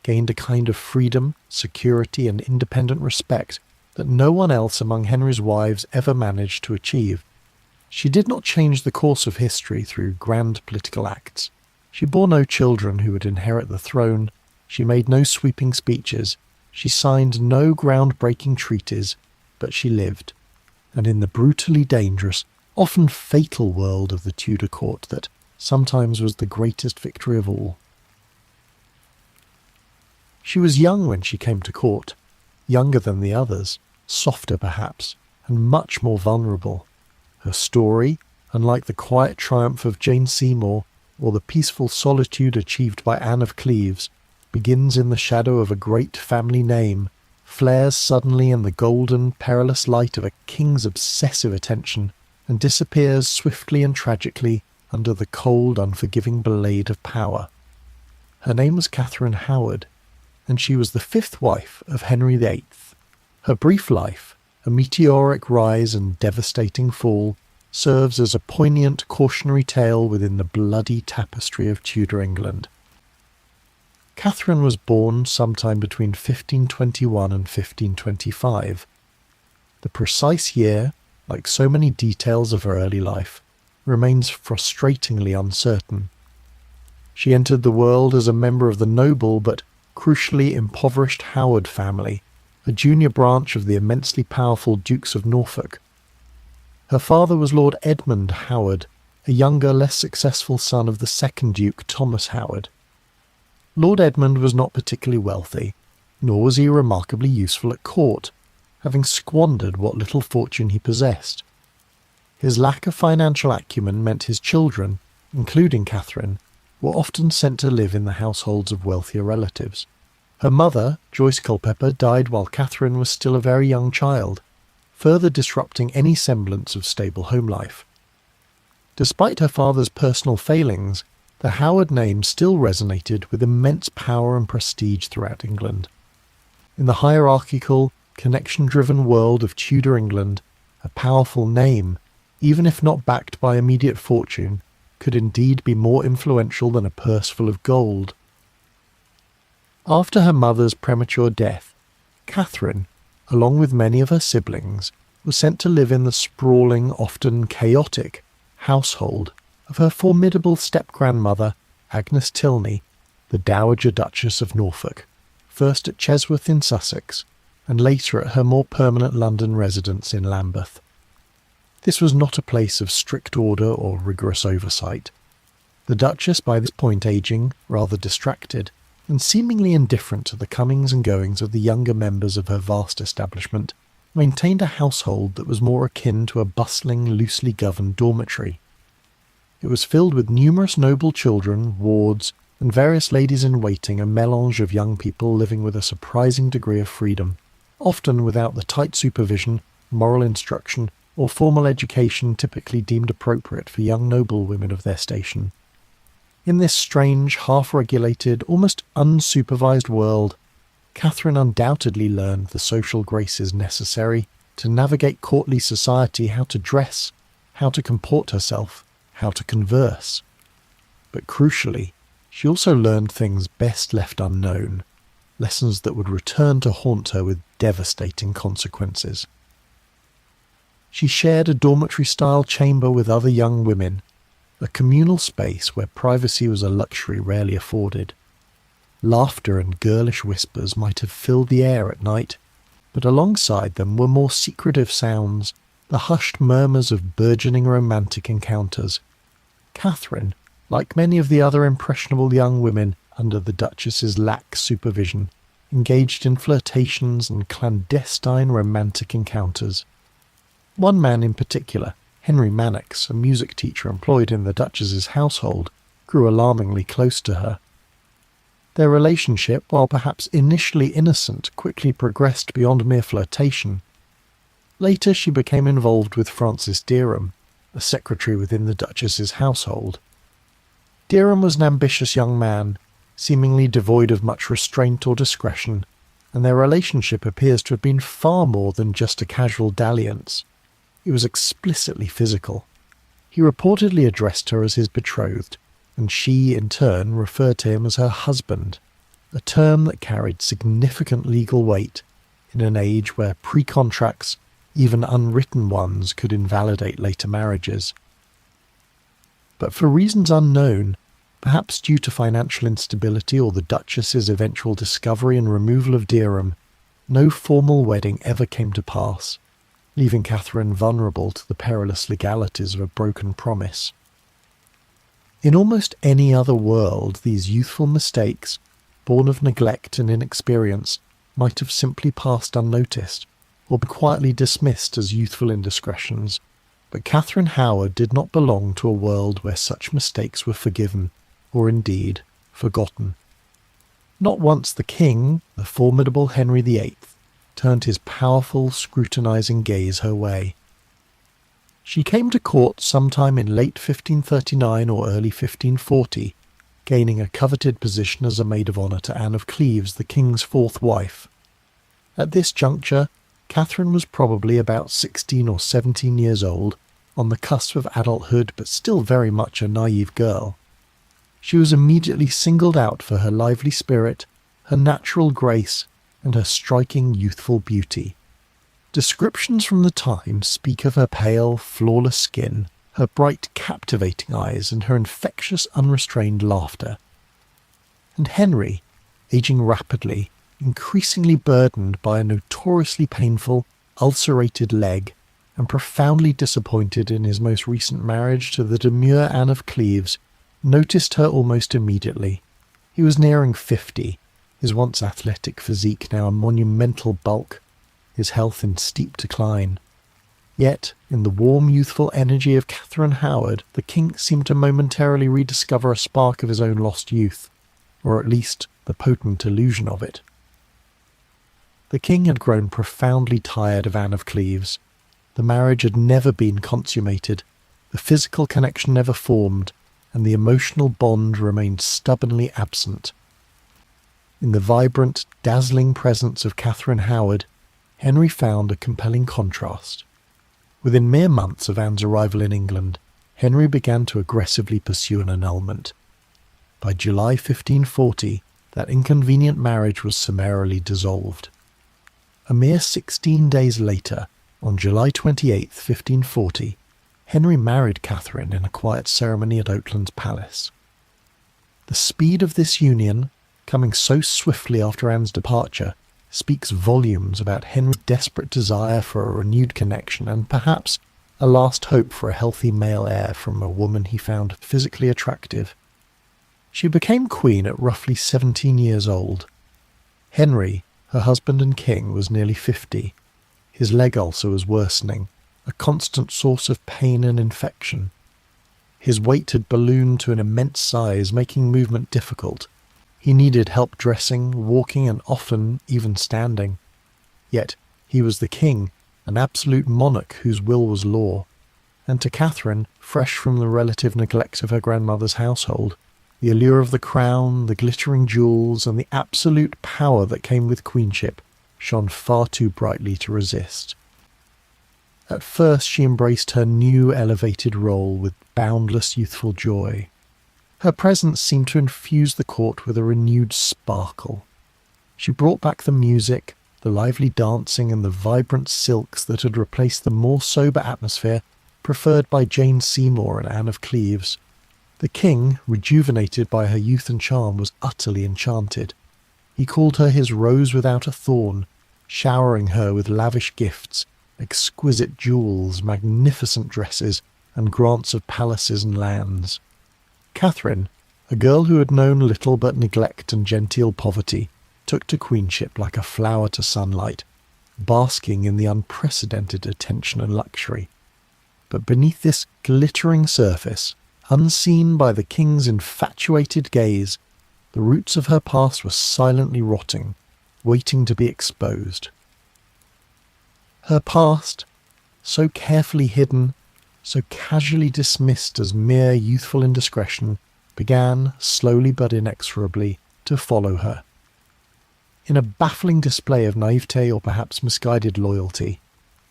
gained a kind of freedom, security, and independent respect that no one else among Henry's wives ever managed to achieve. She did not change the course of history through grand political acts. She bore no children who would inherit the throne. She made no sweeping speeches. She signed no groundbreaking treaties, but she lived. And in the brutally dangerous, often fatal world of the Tudor court that sometimes was the greatest victory of all. She was young when she came to court, younger than the others, softer perhaps, and much more vulnerable. Her story, unlike the quiet triumph of Jane Seymour or the peaceful solitude achieved by Anne of Cleves, begins in the shadow of a great family name, flares suddenly in the golden, perilous light of a king's obsessive attention, and disappears swiftly and tragically under the cold, unforgiving blade of power. Her name was Catherine Howard, and she was the 5th wife of Henry VIII. Her brief life, a meteoric rise and devastating fall, serves as a poignant cautionary tale within the bloody tapestry of Tudor England. Catherine was born sometime between 1521 and 1525. The precise year, like so many details of her early life, remains frustratingly uncertain. She entered the world as a member of the noble but crucially impoverished Howard family, a junior branch of the immensely powerful Dukes of Norfolk. Her father was Lord Edmund Howard, a younger, less successful son of the second Duke, Thomas Howard. Lord Edmund was not particularly wealthy, nor was he remarkably useful at court, having squandered what little fortune he possessed. His lack of financial acumen meant his children, including Catherine, were often sent to live in the households of wealthier relatives. Her mother, Joyce Culpeper, died while Catherine was still a very young child, further disrupting any semblance of stable home life. Despite her father's personal failings, the Howard name still resonated with immense power and prestige throughout England. In the hierarchical, connection-driven world of Tudor England, a powerful name, even if not backed by immediate fortune, could indeed be more influential than a purse full of gold. After her mother's premature death, Catherine, along with many of her siblings, was sent to live in the sprawling, often chaotic, household of her formidable step-grandmother, Agnes Tilney, the Dowager Duchess of Norfolk, first at Chesworth in Sussex, and later at her more permanent London residence in Lambeth. This was not a place of strict order or rigorous oversight. The Duchess, by this point aging, rather distracted, and seemingly indifferent to the comings and goings of the younger members of her vast establishment, maintained a household that was more akin to a bustling, loosely governed dormitory. It was filled with numerous noble children, wards, and various ladies-in-waiting, a mélange of young people living with a surprising degree of freedom, often without the tight supervision, moral instruction, or formal education typically deemed appropriate for young noblewomen of their station. In this strange, half-regulated, almost unsupervised world, Catherine undoubtedly learned the social graces necessary to navigate courtly society, how to dress, how to comport herself, how to converse. But crucially, she also learned things best left unknown, lessons that would return to haunt her with devastating consequences. She shared a dormitory-style chamber with other young women, a communal space where privacy was a luxury rarely afforded. Laughter and girlish whispers might have filled the air at night, but alongside them were more secretive sounds, the hushed murmurs of burgeoning romantic encounters. Catherine, like many of the other impressionable young women under the Duchess's lax supervision, engaged in flirtations and clandestine romantic encounters. One man in particular, Henry Mannix, a music teacher employed in the Duchess's household, grew alarmingly close to her. Their relationship, while perhaps initially innocent, quickly progressed beyond mere flirtation. Later she became involved with Francis Derham, a secretary within the Duchess's household. Derham was an ambitious young man, seemingly devoid of much restraint or discretion, and their relationship appears to have been far more than just a casual dalliance. It was explicitly physical. He reportedly addressed her as his betrothed, and she, in turn, referred to him as her husband, a term that carried significant legal weight in an age where pre-contracts, even unwritten ones, could invalidate later marriages. But for reasons unknown, perhaps due to financial instability or the Duchess's eventual discovery and removal of Derham, no formal wedding ever came to pass, leaving Catherine vulnerable to the perilous legalities of a broken promise. In almost any other world, these youthful mistakes, born of neglect and inexperience, might have simply passed unnoticed, or been quietly dismissed as youthful indiscretions. But Catherine Howard did not belong to a world where such mistakes were forgiven, or indeed forgotten. Not once the king, the formidable Henry VIII, turned his powerful, scrutinizing gaze her way. She came to court sometime in late 1539 or early 1540, gaining a coveted position as a maid of honour to Anne of Cleves, the king's fourth wife. At this juncture, Catherine was probably about 16 or 17 years old, on the cusp of adulthood but still very much a naive girl. She was immediately singled out for her lively spirit, her natural grace, and her striking youthful beauty. Descriptions from the time speak of her pale, flawless skin, her bright, captivating eyes, and her infectious, unrestrained laughter. And Henry, aging rapidly, increasingly burdened by a notoriously painful, ulcerated leg, and profoundly disappointed in his most recent marriage to the demure Anne of Cleves, noticed her almost immediately. He was nearing 50, his once athletic physique now a monumental bulk, his health in steep decline. Yet, in the warm youthful energy of Catherine Howard, the king seemed to momentarily rediscover a spark of his own lost youth, or at least the potent illusion of it. The king had grown profoundly tired of Anne of Cleves. The marriage had never been consummated, the physical connection never formed, and the emotional bond remained stubbornly absent. In the vibrant, dazzling presence of Catherine Howard, Henry found a compelling contrast. Within mere months of Anne's arrival in England, Henry began to aggressively pursue an annulment. By July 1540, that inconvenient marriage was summarily dissolved. A mere 16 days later, on July 28, 1540, Henry married Catherine in a quiet ceremony at Oatlands Palace. The speed of this union, coming so swiftly after Anne's departure, speaks volumes about Henry's desperate desire for a renewed connection and perhaps a last hope for a healthy male heir from a woman he found physically attractive. She became queen at roughly 17 years old. Henry, her husband and king, was nearly 50. His leg ulcer was worsening, a constant source of pain and infection. His weight had ballooned to an immense size, making movement difficult. He needed help dressing, walking, and often even standing. Yet he was the king, an absolute monarch whose will was law. And to Catherine, fresh from the relative neglect of her grandmother's household, the allure of the crown, the glittering jewels, and the absolute power that came with queenship shone far too brightly to resist. At first she embraced her new elevated role with boundless youthful joy. Her presence seemed to infuse the court with a renewed sparkle. She brought back the music, the lively dancing, and the vibrant silks that had replaced the more sober atmosphere preferred by Jane Seymour and Anne of Cleves. The king, rejuvenated by her youth and charm, was utterly enchanted. He called her his rose without a thorn, showering her with lavish gifts, exquisite jewels, magnificent dresses, and grants of palaces and lands. Catherine, a girl who had known little but neglect and genteel poverty, took to queenship like a flower to sunlight, basking in the unprecedented attention and luxury. But beneath this glittering surface, unseen by the king's infatuated gaze, the roots of her past were silently rotting, waiting to be exposed. Her past, so carefully hidden, so casually dismissed as mere youthful indiscretion, began, slowly but inexorably, to follow her. In a baffling display of naivete or perhaps misguided loyalty,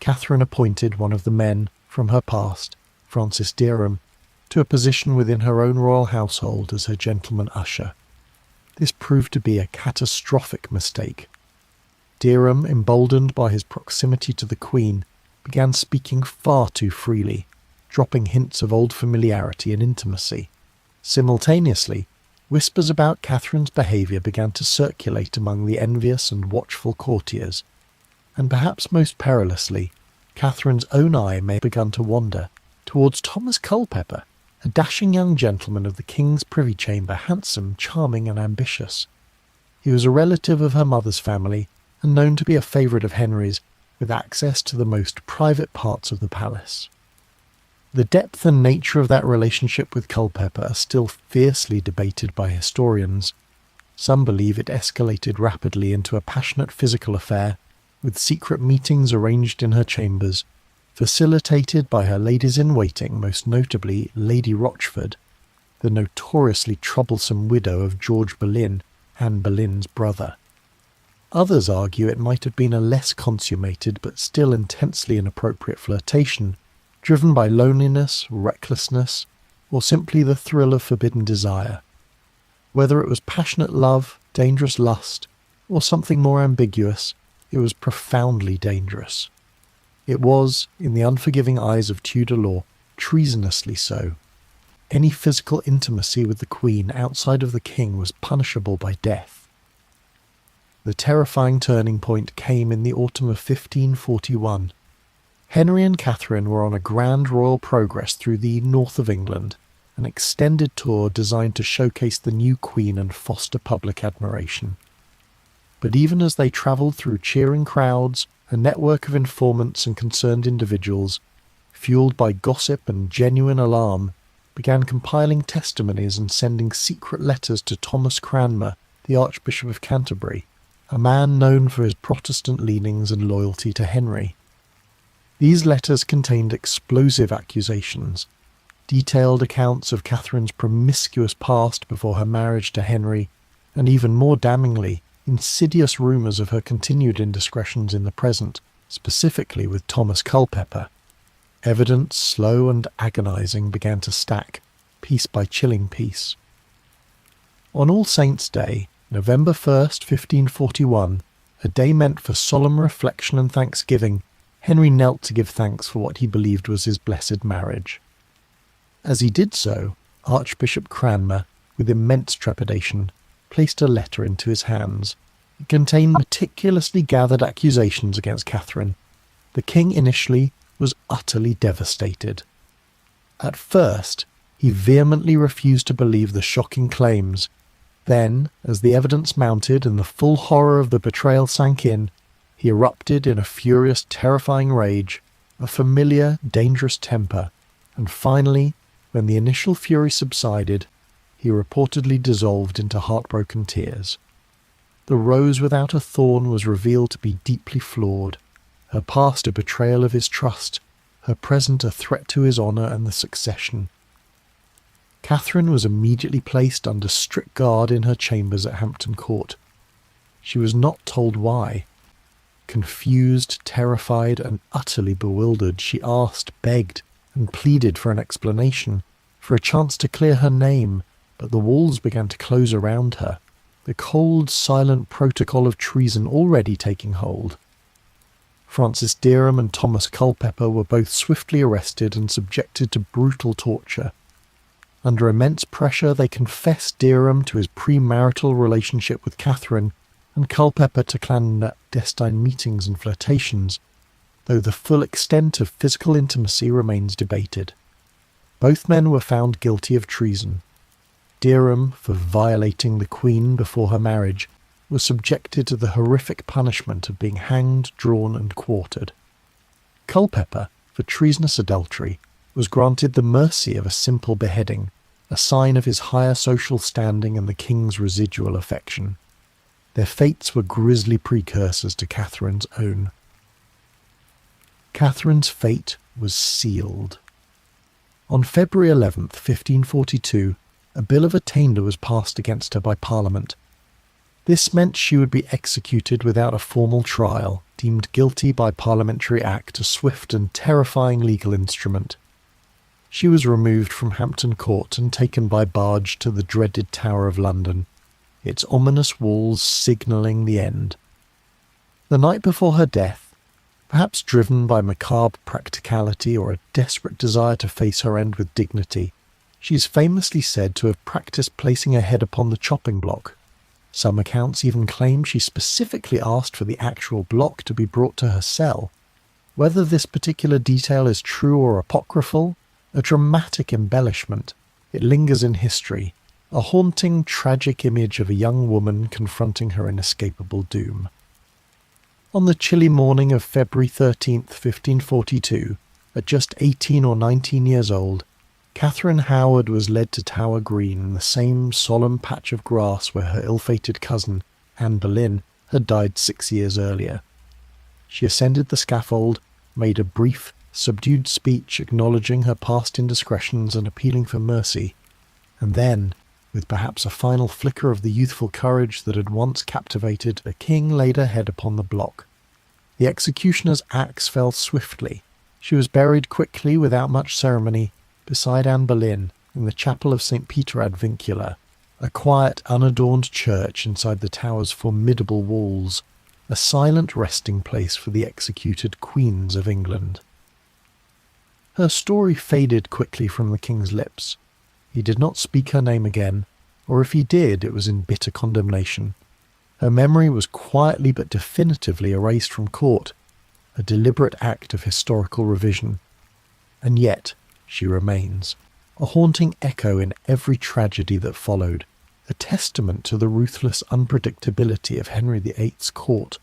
Catherine appointed one of the men from her past, Francis Derham, to a position within her own royal household as her gentleman usher. This proved to be a catastrophic mistake. Derham, emboldened by his proximity to the Queen, began speaking far too freely, dropping hints of old familiarity and intimacy. Simultaneously, whispers about Catherine's behaviour began to circulate among the envious and watchful courtiers, and perhaps most perilously, Catherine's own eye may have begun to wander towards Thomas Culpeper, a dashing young gentleman of the King's privy chamber, handsome, charming, and ambitious. He was a relative of her mother's family, and known to be a favourite of Henry's, with access to the most private parts of the palace. The depth and nature of that relationship with Culpeper are still fiercely debated by historians. Some believe it escalated rapidly into a passionate physical affair, with secret meetings arranged in her chambers, facilitated by her ladies-in-waiting, most notably Lady Rochford, the notoriously troublesome widow of George Boleyn, Anne Boleyn's brother. Others argue it might have been a less consummated but still intensely inappropriate flirtation, driven by loneliness, recklessness, or simply the thrill of forbidden desire. Whether it was passionate love, dangerous lust, or something more ambiguous, it was profoundly dangerous. It was, in the unforgiving eyes of Tudor law, treasonously so. Any physical intimacy with the Queen outside of the King was punishable by death. The terrifying turning point came in the autumn of 1541. Henry and Catherine were on a grand royal progress through the north of England, an extended tour designed to showcase the new Queen and foster public admiration. But even as they travelled through cheering crowds, a network of informants and concerned individuals, fueled by gossip and genuine alarm, began compiling testimonies and sending secret letters to Thomas Cranmer, the Archbishop of Canterbury, a man known for his Protestant leanings and loyalty to Henry. These letters contained explosive accusations, detailed accounts of Catherine's promiscuous past before her marriage to Henry, and even more damningly, insidious rumours of her continued indiscretions in the present, specifically with Thomas Culpeper. Evidence, slow and agonising, began to stack, piece by chilling piece. On All Saints' Day, November 1st, 1541, a day meant for solemn reflection and thanksgiving, Henry knelt to give thanks for what he believed was his blessed marriage. As he did so, Archbishop Cranmer, with immense trepidation, placed a letter into his hands. It contained meticulously gathered accusations against Catherine. The king initially was utterly devastated. At first, he vehemently refused to believe the shocking claims. Then, as the evidence mounted and the full horror of the betrayal sank in, he erupted in a furious, terrifying rage, a familiar, dangerous temper, and finally, When the initial fury subsided, he reportedly dissolved into heartbroken tears. The rose without a thorn was revealed to be deeply flawed, her past a betrayal of his trust, her present a threat to his honour and the succession. Catherine was immediately placed under strict guard in her chambers at Hampton Court. She was not told why. Confused, terrified, and utterly bewildered, she asked, begged, and pleaded for an explanation, for a chance to clear her name, but the walls began to close around her, the cold, silent protocol of treason already taking hold. Francis Derham and Thomas Culpeper were both swiftly arrested and subjected to brutal torture. Under immense pressure, they confessed Derham to his premarital relationship with Catherine and Culpeper to clandestine meetings and flirtations, though the full extent of physical intimacy remains debated. Both men were found guilty of treason. Derham, for violating the Queen before her marriage, was subjected to the horrific punishment of being hanged, drawn, and quartered. Culpeper, for treasonous adultery, was granted the mercy of a simple beheading, a sign of his higher social standing and the king's residual affection. Their fates were grisly precursors to Catherine's own. Catherine's fate was sealed. On February 11th, 1542, a bill of attainder was passed against her by Parliament. This meant she would be executed without a formal trial, deemed guilty by Parliamentary Act, a swift and terrifying legal instrument. She was removed from Hampton Court and taken by barge to the dreaded Tower of London, its ominous walls signalling the end. The night before her death, perhaps driven by macabre practicality or a desperate desire to face her end with dignity, she is famously said to have practiced placing her head upon the chopping block. Some accounts even claim she specifically asked for the actual block to be brought to her cell. Whether this particular detail is true or apocryphal, a dramatic embellishment, it lingers in history, a haunting, tragic image of a young woman confronting her inescapable doom. On the chilly morning of February 13th, 1542, at just 18 or 19 years old, Catherine Howard was led to Tower Green, the same solemn patch of grass where her ill-fated cousin, Anne Boleyn, had died 6 years earlier. She ascended the scaffold, made a brief, subdued speech acknowledging her past indiscretions and appealing for mercy, and then, with perhaps a final flicker of the youthful courage that had once captivated, the king laid her head upon the block. The executioner's axe fell swiftly. She was buried quickly, without much ceremony, beside Anne Boleyn in the chapel of St. Peter ad Vincula, a quiet, unadorned church inside the tower's formidable walls, a silent resting place for the executed queens of England. Her story faded quickly from the king's lips. He did not speak her name again, or if he did, it was in bitter condemnation. Her memory was quietly but definitively erased from court, a deliberate act of historical revision. And yet, she remains, a haunting echo in every tragedy that followed, a testament to the ruthless unpredictability of Henry VIII's court.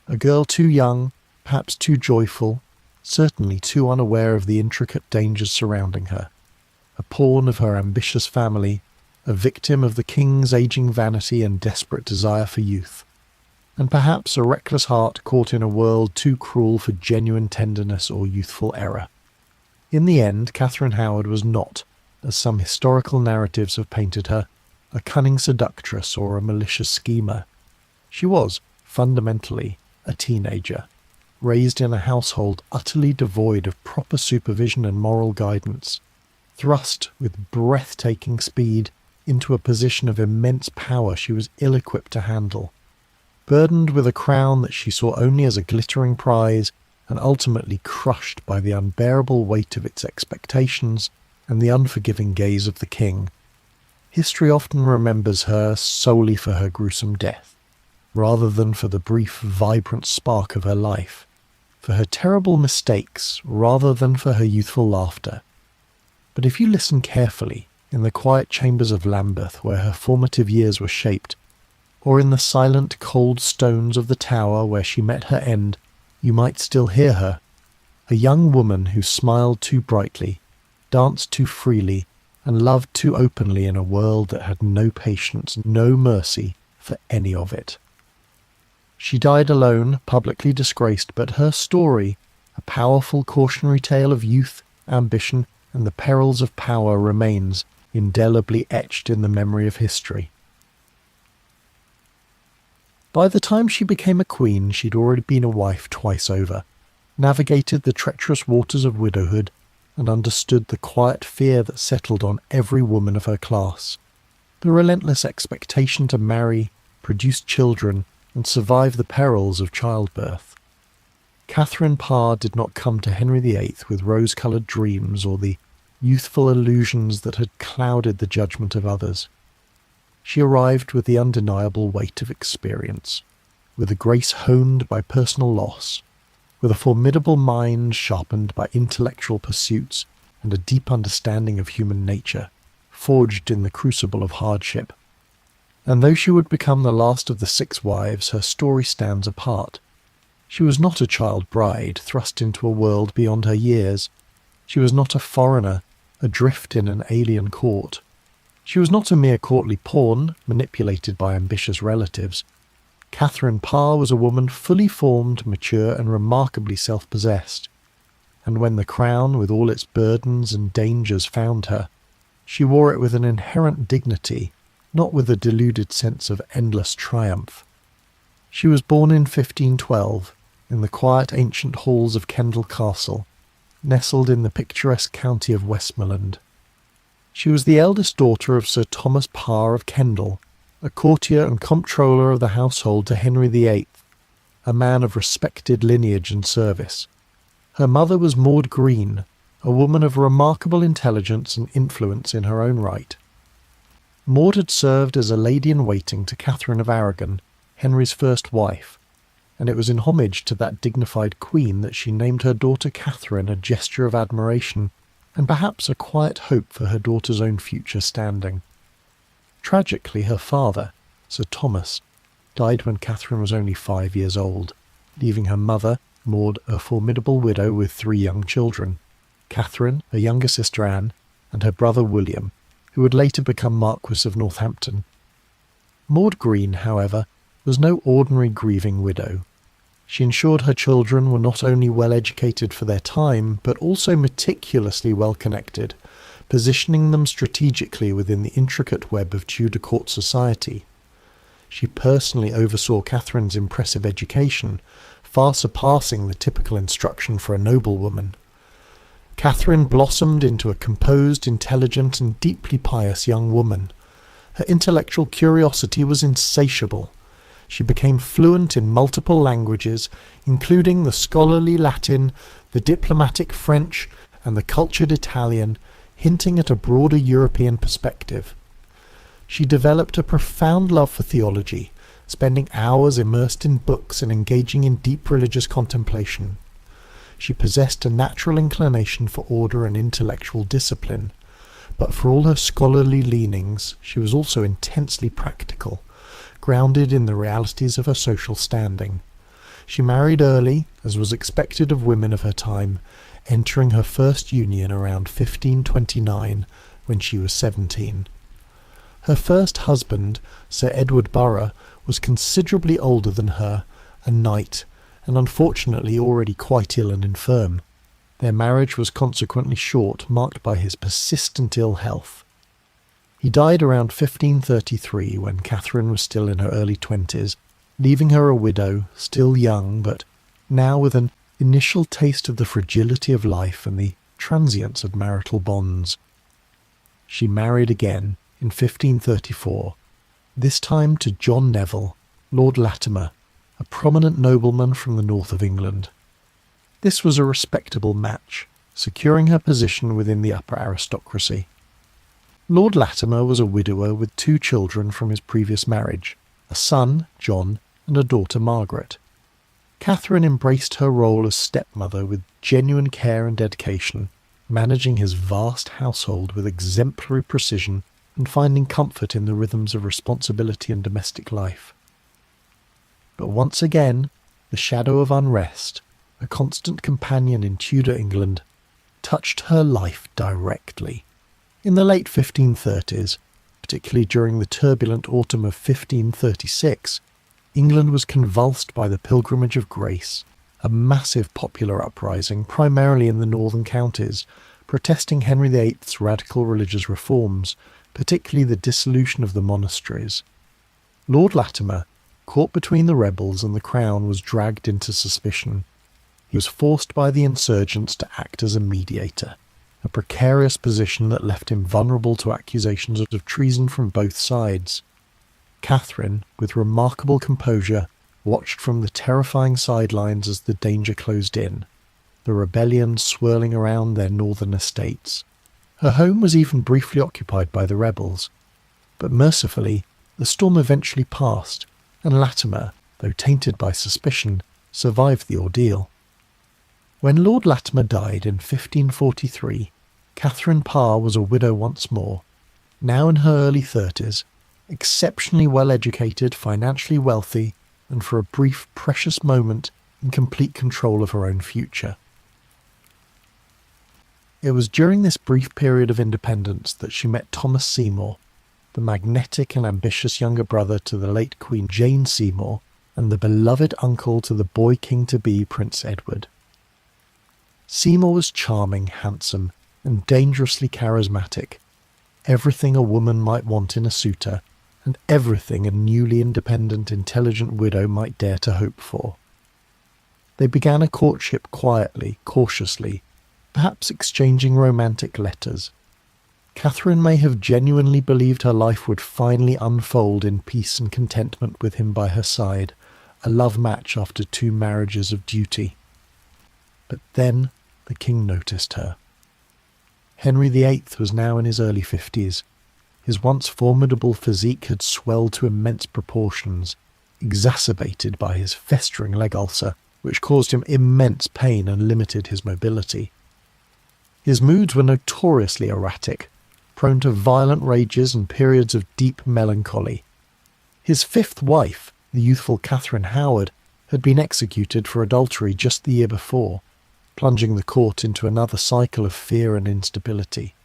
A girl too young, perhaps too joyful, certainly too unaware of the intricate dangers surrounding her, a pawn of her ambitious family, a victim of the king's aging vanity and desperate desire for youth, and perhaps a reckless heart caught in a world too cruel for genuine tenderness or youthful error. In the end, Catherine Howard was not, as some historical narratives have painted her, a cunning seductress or a malicious schemer. She was, fundamentally, a teenager, raised in a household utterly devoid of proper supervision and moral guidance, thrust with breathtaking speed into a position of immense power she was ill-equipped to handle, burdened with a crown that she saw only as a glittering prize, and ultimately crushed by the unbearable weight of its expectations and the unforgiving gaze of the king. History often remembers her solely for her gruesome death, rather than for the brief, vibrant spark of her life, for her terrible mistakes rather than for her youthful laughter. But if you listen carefully, in the quiet chambers of Lambeth where her formative years were shaped, or in the silent, cold stones of the tower where she met her end, you might still hear her, a young woman who smiled too brightly, danced too freely, and loved too openly in a world that had no patience, no mercy for any of it. She died alone, publicly disgraced, but her story, a powerful cautionary tale of youth, ambition, and the perils of power, remains indelibly etched in the memory of history. By the time she became a queen, she'd already been a wife twice over, navigated the treacherous waters of widowhood, and understood the quiet fear that settled on every woman of her class, the relentless expectation to marry, produce children, and survive the perils of childbirth. Catherine Parr did not come to Henry VIII with rose-coloured dreams or the youthful illusions that had clouded the judgment of others. She arrived with the undeniable weight of experience, with a grace honed by personal loss, with a formidable mind sharpened by intellectual pursuits and a deep understanding of human nature, forged in the crucible of hardship. And though she would become the last of the 6 wives, her story stands apart. She was not a child bride thrust into a world beyond her years. She was not a foreigner, adrift in an alien court. She was not a mere courtly pawn, manipulated by ambitious relatives. Catherine Parr was a woman fully formed, mature, and remarkably self-possessed. And when the crown, with all its burdens and dangers, found her, she wore it with an inherent dignity, not with a deluded sense of endless triumph. She was born in 1512, in the quiet ancient halls of Kendal Castle, nestled in the picturesque county of Westmoreland. She was the eldest daughter of Sir Thomas Parr of Kendal, a courtier and comptroller of the household to Henry VIII, a man of respected lineage and service. Her mother was Maud Green, a woman of remarkable intelligence and influence in her own right. Maud had served as a lady-in-waiting to Catherine of Aragon, Henry's first wife, and it was in homage to that dignified queen that she named her daughter Catherine, a gesture of admiration, and perhaps a quiet hope for her daughter's own future standing. Tragically, her father, Sir Thomas, died when Catherine was only 5 years old, leaving her mother, Maud, a formidable widow with 3 young children, Catherine, her younger sister Anne, and her brother William, who would later become Marquess of Northampton. Maud Green, however, was no ordinary grieving widow. She ensured her children were not only well educated for their time, but also meticulously well connected, positioning them strategically within the intricate web of Tudor court society. She personally oversaw Catherine's impressive education, far surpassing the typical instruction for a noblewoman. Catherine blossomed into a composed, intelligent, and deeply pious young woman. Her intellectual curiosity was insatiable. She became fluent in multiple languages, including the scholarly Latin, the diplomatic French, and the cultured Italian, hinting at a broader European perspective. She developed a profound love for theology, spending hours immersed in books and engaging in deep religious contemplation. She possessed a natural inclination for order and intellectual discipline, but for all her scholarly leanings, she was also intensely practical, grounded in the realities of her social standing. She married early, as was expected of women of her time, entering her first union around 1529, when she was 17. Her first husband, Sir Edward Burgh, was considerably older than her, a knight, and unfortunately already quite ill and infirm. Their marriage was consequently short, marked by his persistent ill health. He died around 1533, when Catherine was still in her early 20s, leaving her a widow, still young, but now with an initial taste of the fragility of life and the transience of marital bonds. She married again in 1534, this time to John Neville, Lord Latimer, a prominent nobleman from the north of England. This was a respectable match, securing her position within the upper aristocracy. Lord Latimer was a widower with 2 children from his previous marriage, a son, John, and a daughter, Margaret. Catherine embraced her role as stepmother with genuine care and dedication, managing his vast household with exemplary precision and finding comfort in the rhythms of responsibility and domestic life. But once again, the shadow of unrest, a constant companion in Tudor England, touched her life directly. In the late 1530s, particularly during the turbulent autumn of 1536, England was convulsed by the Pilgrimage of Grace, a massive popular uprising primarily in the northern counties, protesting Henry VIII's radical religious reforms, particularly the dissolution of the monasteries. Lord Latimer, caught between the rebels and the crown, was dragged into suspicion. He was forced by the insurgents to act as a mediator, a precarious position that left him vulnerable to accusations of treason from both sides. Catherine, with remarkable composure, watched from the terrifying sidelines as the danger closed in, the rebellion swirling around their northern estates. Her home was even briefly occupied by the rebels, but mercifully the storm eventually passed, and Latimer, though tainted by suspicion, survived the ordeal. When Lord Latimer died in 1543, Catherine Parr was a widow once more, now in her early 30s, exceptionally well educated, financially wealthy, and for a brief, precious moment in complete control of her own future. It was during this brief period of independence that she met Thomas Seymour, the magnetic and ambitious younger brother to the late Queen Jane Seymour and the beloved uncle to the boy king-to-be Prince Edward. Seymour was charming, handsome, and dangerously charismatic, everything a woman might want in a suitor, and everything a newly independent, intelligent widow might dare to hope for. They began a courtship quietly, cautiously, perhaps exchanging romantic letters. Catherine may have genuinely believed her life would finally unfold in peace and contentment with him by her side, a love match after 2 marriages of duty. But then the king noticed her. Henry VIII was now in his early 50s. His once formidable physique had swelled to immense proportions, exacerbated by his festering leg ulcer, which caused him immense pain and limited his mobility. His moods were notoriously erratic, prone to violent rages and periods of deep melancholy. His 5th wife, the youthful Catherine Howard, had been executed for adultery just the year before, plunging the court into another cycle of fear and instability.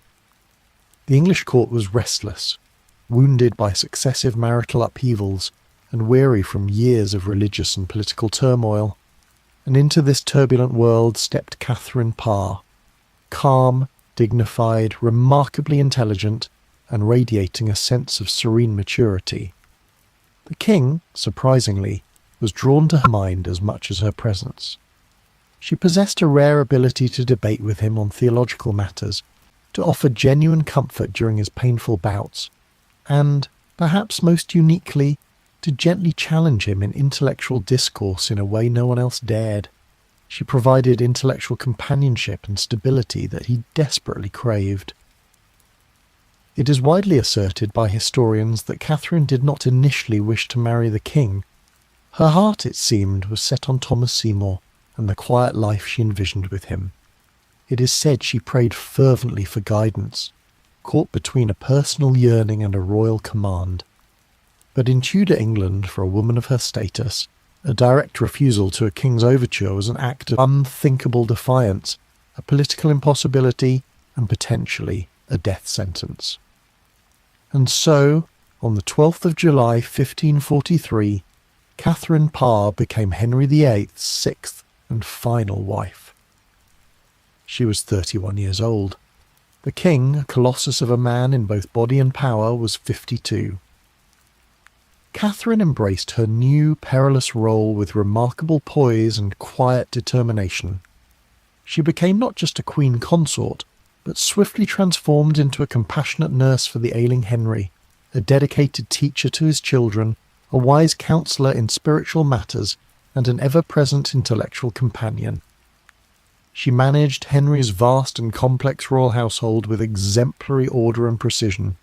The English court was restless, wounded by successive marital upheavals and weary from years of religious and political turmoil. And into this turbulent world stepped Catherine Parr, calm, dignified, remarkably intelligent, and radiating a sense of serene maturity. The king, surprisingly, was drawn to her mind as much as her presence. She possessed a rare ability to debate with him on theological matters, to offer genuine comfort during his painful bouts, and, perhaps most uniquely, to gently challenge him in intellectual discourse in a way no one else dared. She provided intellectual companionship and stability that he desperately craved. It is widely asserted by historians that Catherine did not initially wish to marry the king. Her heart, it seemed, was set on Thomas Seymour and the quiet life she envisioned with him. It is said she prayed fervently for guidance, caught between a personal yearning and a royal command. But in Tudor England, for a woman of her status, a direct refusal to a king's overture was an act of unthinkable defiance, a political impossibility, and potentially a death sentence. And so, on the 12th of July 1543, Catherine Parr became Henry VIII's 6th and final wife. She was 31 years old. The king, a colossus of a man in both body and power, was 52. Catherine embraced her new, perilous role with remarkable poise and quiet determination. She became not just a queen consort, but swiftly transformed into a compassionate nurse for the ailing Henry, a dedicated teacher to his children, a wise counsellor in spiritual matters, and an ever-present intellectual companion. She managed Henry's vast and complex royal household with exemplary order and precision,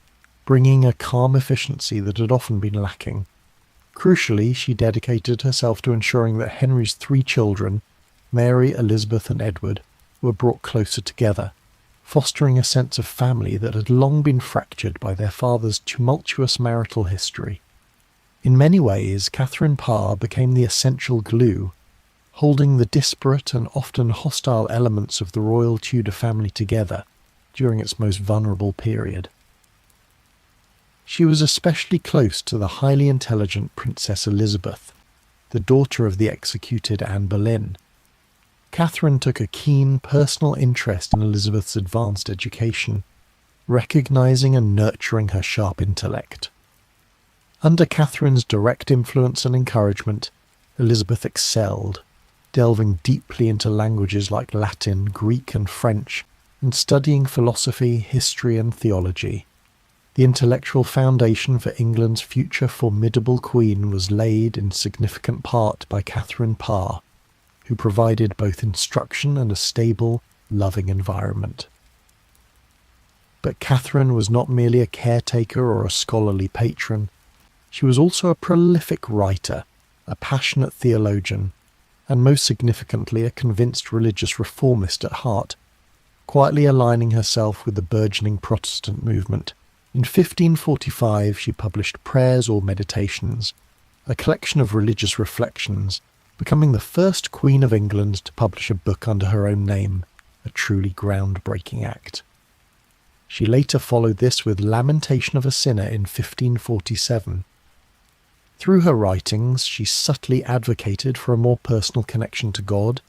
bringing a calm efficiency that had often been lacking. Crucially, she dedicated herself to ensuring that Henry's 3 children, Mary, Elizabeth and Edward, were brought closer together, fostering a sense of family that had long been fractured by their father's tumultuous marital history. In many ways, Catherine Parr became the essential glue, holding the disparate and often hostile elements of the royal Tudor family together, during its most vulnerable period. She was especially close to the highly intelligent Princess Elizabeth, the daughter of the executed Anne Boleyn. Catherine took a keen personal interest in Elizabeth's advanced education, recognizing and nurturing her sharp intellect. Under Catherine's direct influence and encouragement, Elizabeth excelled, delving deeply into languages like Latin, Greek, and French, and studying philosophy, history, and theology. The intellectual foundation for England's future formidable queen was laid in significant part by Catherine Parr, who provided both instruction and a stable, loving environment. But Catherine was not merely a caretaker or a scholarly patron. She was also a prolific writer, a passionate theologian, and most significantly a convinced religious reformist at heart, quietly aligning herself with the burgeoning Protestant movement. In 1545 she published Prayers or Meditations, a collection of religious reflections, becoming the first Queen of England to publish a book under her own name, a truly groundbreaking act. She later followed this with Lamentation of a Sinner in 1547. Through her writings, she subtly advocated for a more personal connection to God,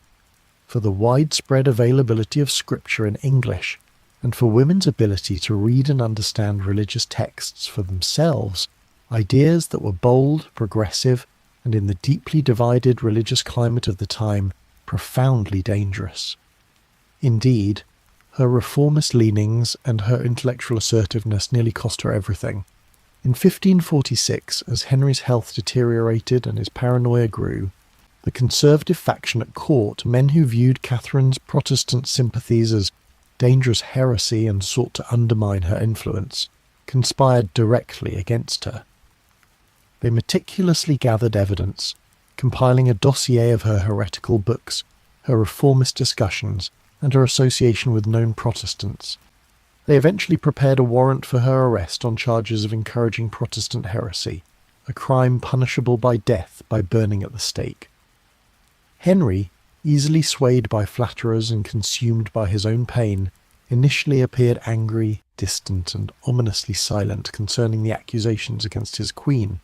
for the widespread availability of Scripture in English, and for women's ability to read and understand religious texts for themselves, ideas that were bold, progressive, and in the deeply divided religious climate of the time, profoundly dangerous. Indeed, her reformist leanings and her intellectual assertiveness nearly cost her everything. In 1546, as Henry's health deteriorated and his paranoia grew, the conservative faction at court, men who viewed Catherine's Protestant sympathies as dangerous heresy and sought to undermine her influence, conspired directly against her. They meticulously gathered evidence, compiling a dossier of her heretical books, her reformist discussions, and her association with known Protestants. They eventually prepared a warrant for her arrest on charges of encouraging Protestant heresy, a crime punishable by death by burning at the stake. Henry, easily swayed by flatterers and consumed by his own pain, initially appeared angry, distant, and ominously silent concerning the accusations against his queen.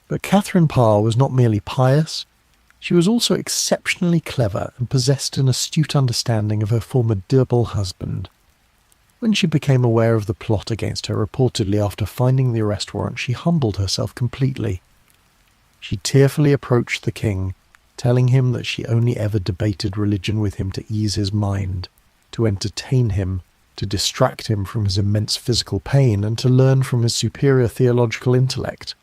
But Catherine Parr was not merely pious, she was also exceptionally clever and possessed an astute understanding of her formidable husband. When she became aware of the plot against her reportedly after finding the arrest warrant, she humbled herself completely. She tearfully approached the king, telling him that she only ever debated religion with him to ease his mind, to entertain him, to distract him from his immense physical pain, and to learn from his superior theological intellect.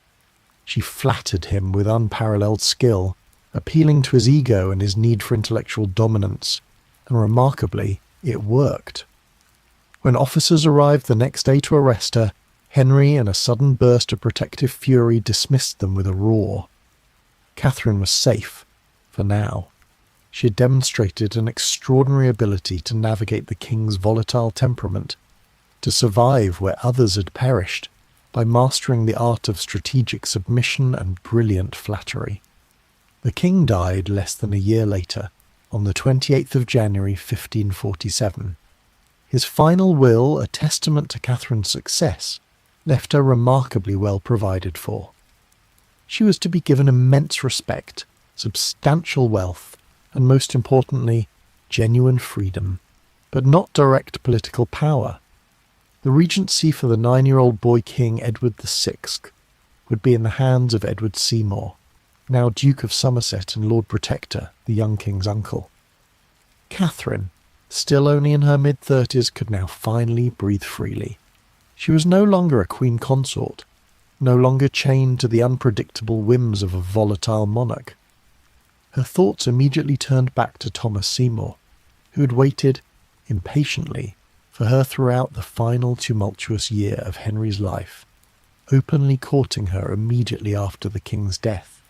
She flattered him with unparalleled skill, appealing to his ego and his need for intellectual dominance, and remarkably, it worked. When officers arrived the next day to arrest her, Henry, in a sudden burst of protective fury, dismissed them with a roar. Catherine was safe, for now. She had demonstrated an extraordinary ability to navigate the king's volatile temperament, to survive where others had perished, by mastering the art of strategic submission and brilliant flattery. The king died less than a year later, on the 28th of January 1547. His final will, a testament to Catherine's success, left her remarkably well provided for. She was to be given immense respect, substantial wealth, and most importantly, genuine freedom, but not direct political power. The regency for the 9-year-old boy king Edward VI would be in the hands of Edward Seymour, now Duke of Somerset and Lord Protector, the young king's uncle. Catherine, still only in her mid-30s, could now finally breathe freely. She was no longer a queen consort, no longer chained to the unpredictable whims of a volatile monarch. Her thoughts immediately turned back to Thomas Seymour, who had waited, impatiently, for her throughout the final tumultuous year of Henry's life, openly courting her immediately after the king's death.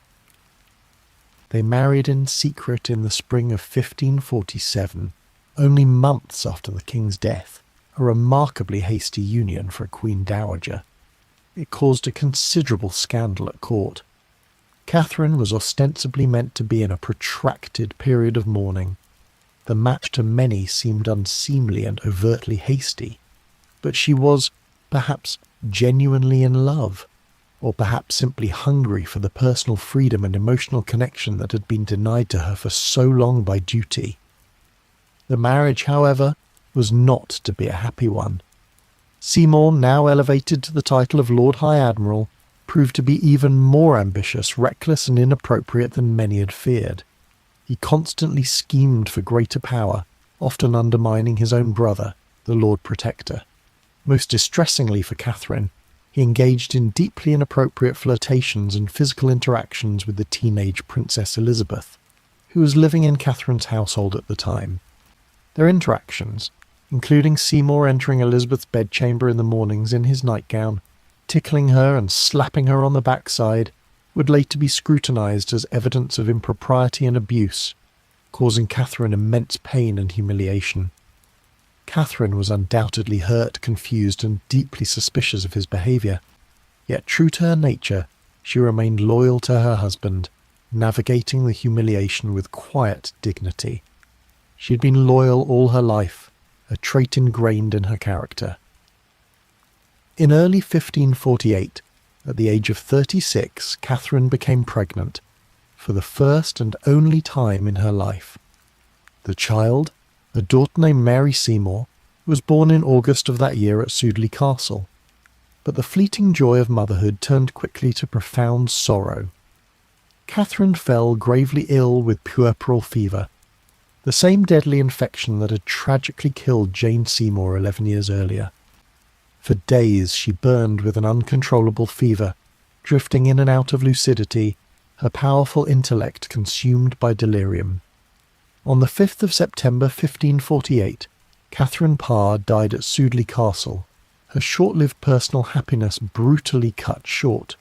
They married in secret in the spring of 1547, only months after the king's death, a remarkably hasty union for a queen dowager. It caused a considerable scandal at court. Catherine was ostensibly meant to be in a protracted period of mourning. the match to many seemed unseemly and overtly hasty, but she was, perhaps, genuinely in love, or perhaps simply hungry for the personal freedom and emotional connection that had been denied to her for so long by duty. The marriage, however, was not to be a happy one. Seymour, now elevated to the title of Lord High Admiral, proved to be even more ambitious, reckless and inappropriate than many had feared. He constantly schemed for greater power, often undermining his own brother, the Lord Protector. Most distressingly for Catherine, he engaged in deeply inappropriate flirtations and physical interactions with the teenage Princess Elizabeth, who was living in Catherine's household at the time. Their interactions, including Seymour entering Elizabeth's bedchamber in the mornings in his nightgown, tickling her and slapping her on the backside, would later be scrutinised as evidence of impropriety and abuse, causing Catherine immense pain and humiliation. Catherine was undoubtedly hurt, confused, and deeply suspicious of his behaviour, yet true to her nature, she remained loyal to her husband, navigating the humiliation with quiet dignity. She had been loyal all her life, a trait ingrained in her character. In early 1548, at the age of 36, Catherine became pregnant, for the first and only time in her life. The child, a daughter named Mary Seymour, was born in August of that year at Sudeley Castle, but the fleeting joy of motherhood turned quickly to profound sorrow. Catherine fell gravely ill with puerperal fever, the same deadly infection that had tragically killed Jane Seymour 11 years earlier. For days she burned with an uncontrollable fever, drifting in and out of lucidity, her powerful intellect consumed by delirium. On the 5th of September 1548, Catherine Parr died at Sudeley Castle, her short-lived personal happiness brutally cut short.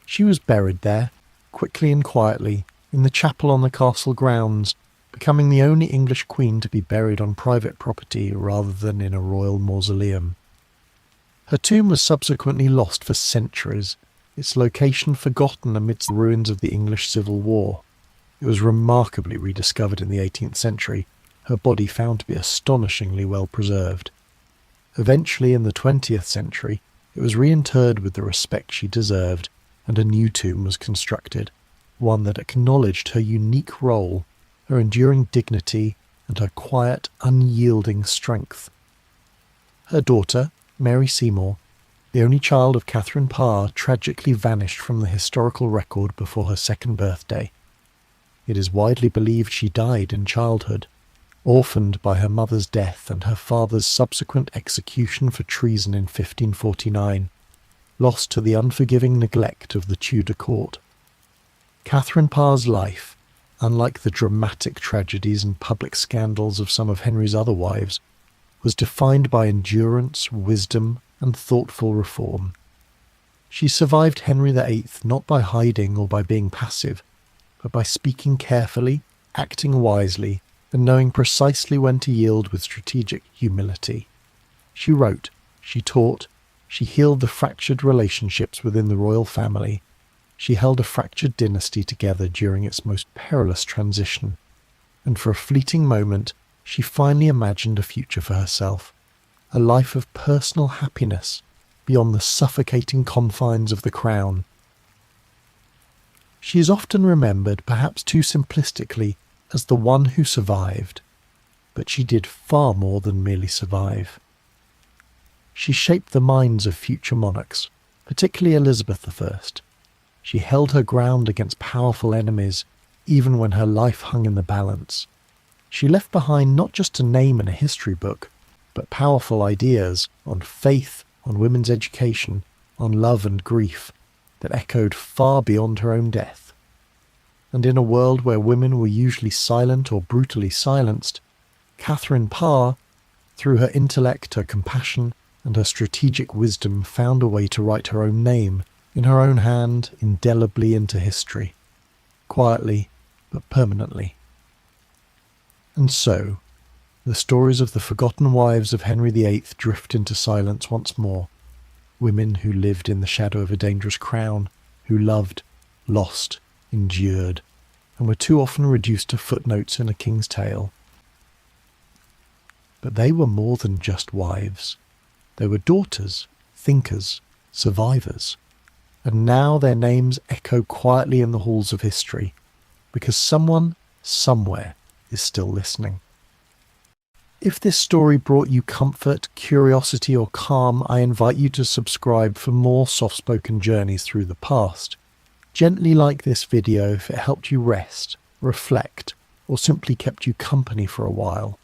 She was buried there, quickly and quietly, in the chapel on the castle grounds, becoming the only English queen to be buried on private property rather than in a royal mausoleum. Her tomb was subsequently lost for centuries, its location forgotten amidst the ruins of the English Civil War. It was remarkably rediscovered in the 18th century, her body found to be astonishingly well preserved. Eventually, in the 20th century, it was reinterred with the respect she deserved, and a new tomb was constructed, one that acknowledged her unique role, her enduring dignity, and her quiet, unyielding strength. Her daughter, Mary Seymour, the only child of Catherine Parr, tragically vanished from the historical record before her second birthday. It is widely believed she died in childhood, orphaned by her mother's death and her father's subsequent execution for treason in 1549, lost to the unforgiving neglect of the Tudor court. Catherine Parr's life, unlike the dramatic tragedies and public scandals of some of Henry's other wives, was defined by endurance, wisdom, and thoughtful reform. She survived Henry VIII not by hiding or by being passive, but by speaking carefully, acting wisely, and knowing precisely when to yield with strategic humility. She wrote, she taught, she healed the fractured relationships within the royal family. She held a fractured dynasty together during its most perilous transition, and for a fleeting moment she finally imagined a future for herself, a life of personal happiness beyond the suffocating confines of the crown. She is often remembered, perhaps too simplistically, as the one who survived, but she did far more than merely survive. She shaped the minds of future monarchs, particularly Elizabeth I. She held her ground against powerful enemies, even when her life hung in the balance. She left behind not just a name in a history book, but powerful ideas on faith, on women's education, on love and grief, that echoed far beyond her own death. And in a world where women were usually silent or brutally silenced, Catherine Parr, through her intellect, her compassion, and her strategic wisdom, found a way to write her own name, in her own hand, indelibly into history, quietly but permanently. And so, the stories of the forgotten wives of Henry VIII drift into silence once more, women who lived in the shadow of a dangerous crown, who loved, lost, endured, and were too often reduced to footnotes in a king's tale. But they were more than just wives. They were daughters, thinkers, survivors. And now their names echo quietly in the halls of history, because someone, somewhere, is still listening. If this story brought you comfort, curiosity, or calm, I invite you to subscribe for more soft-spoken journeys through the past. Gently like this video if it helped you rest, reflect, or simply kept you company for a while.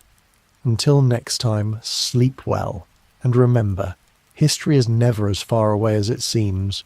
Until next time, sleep well, and remember, history is never as far away as it seems.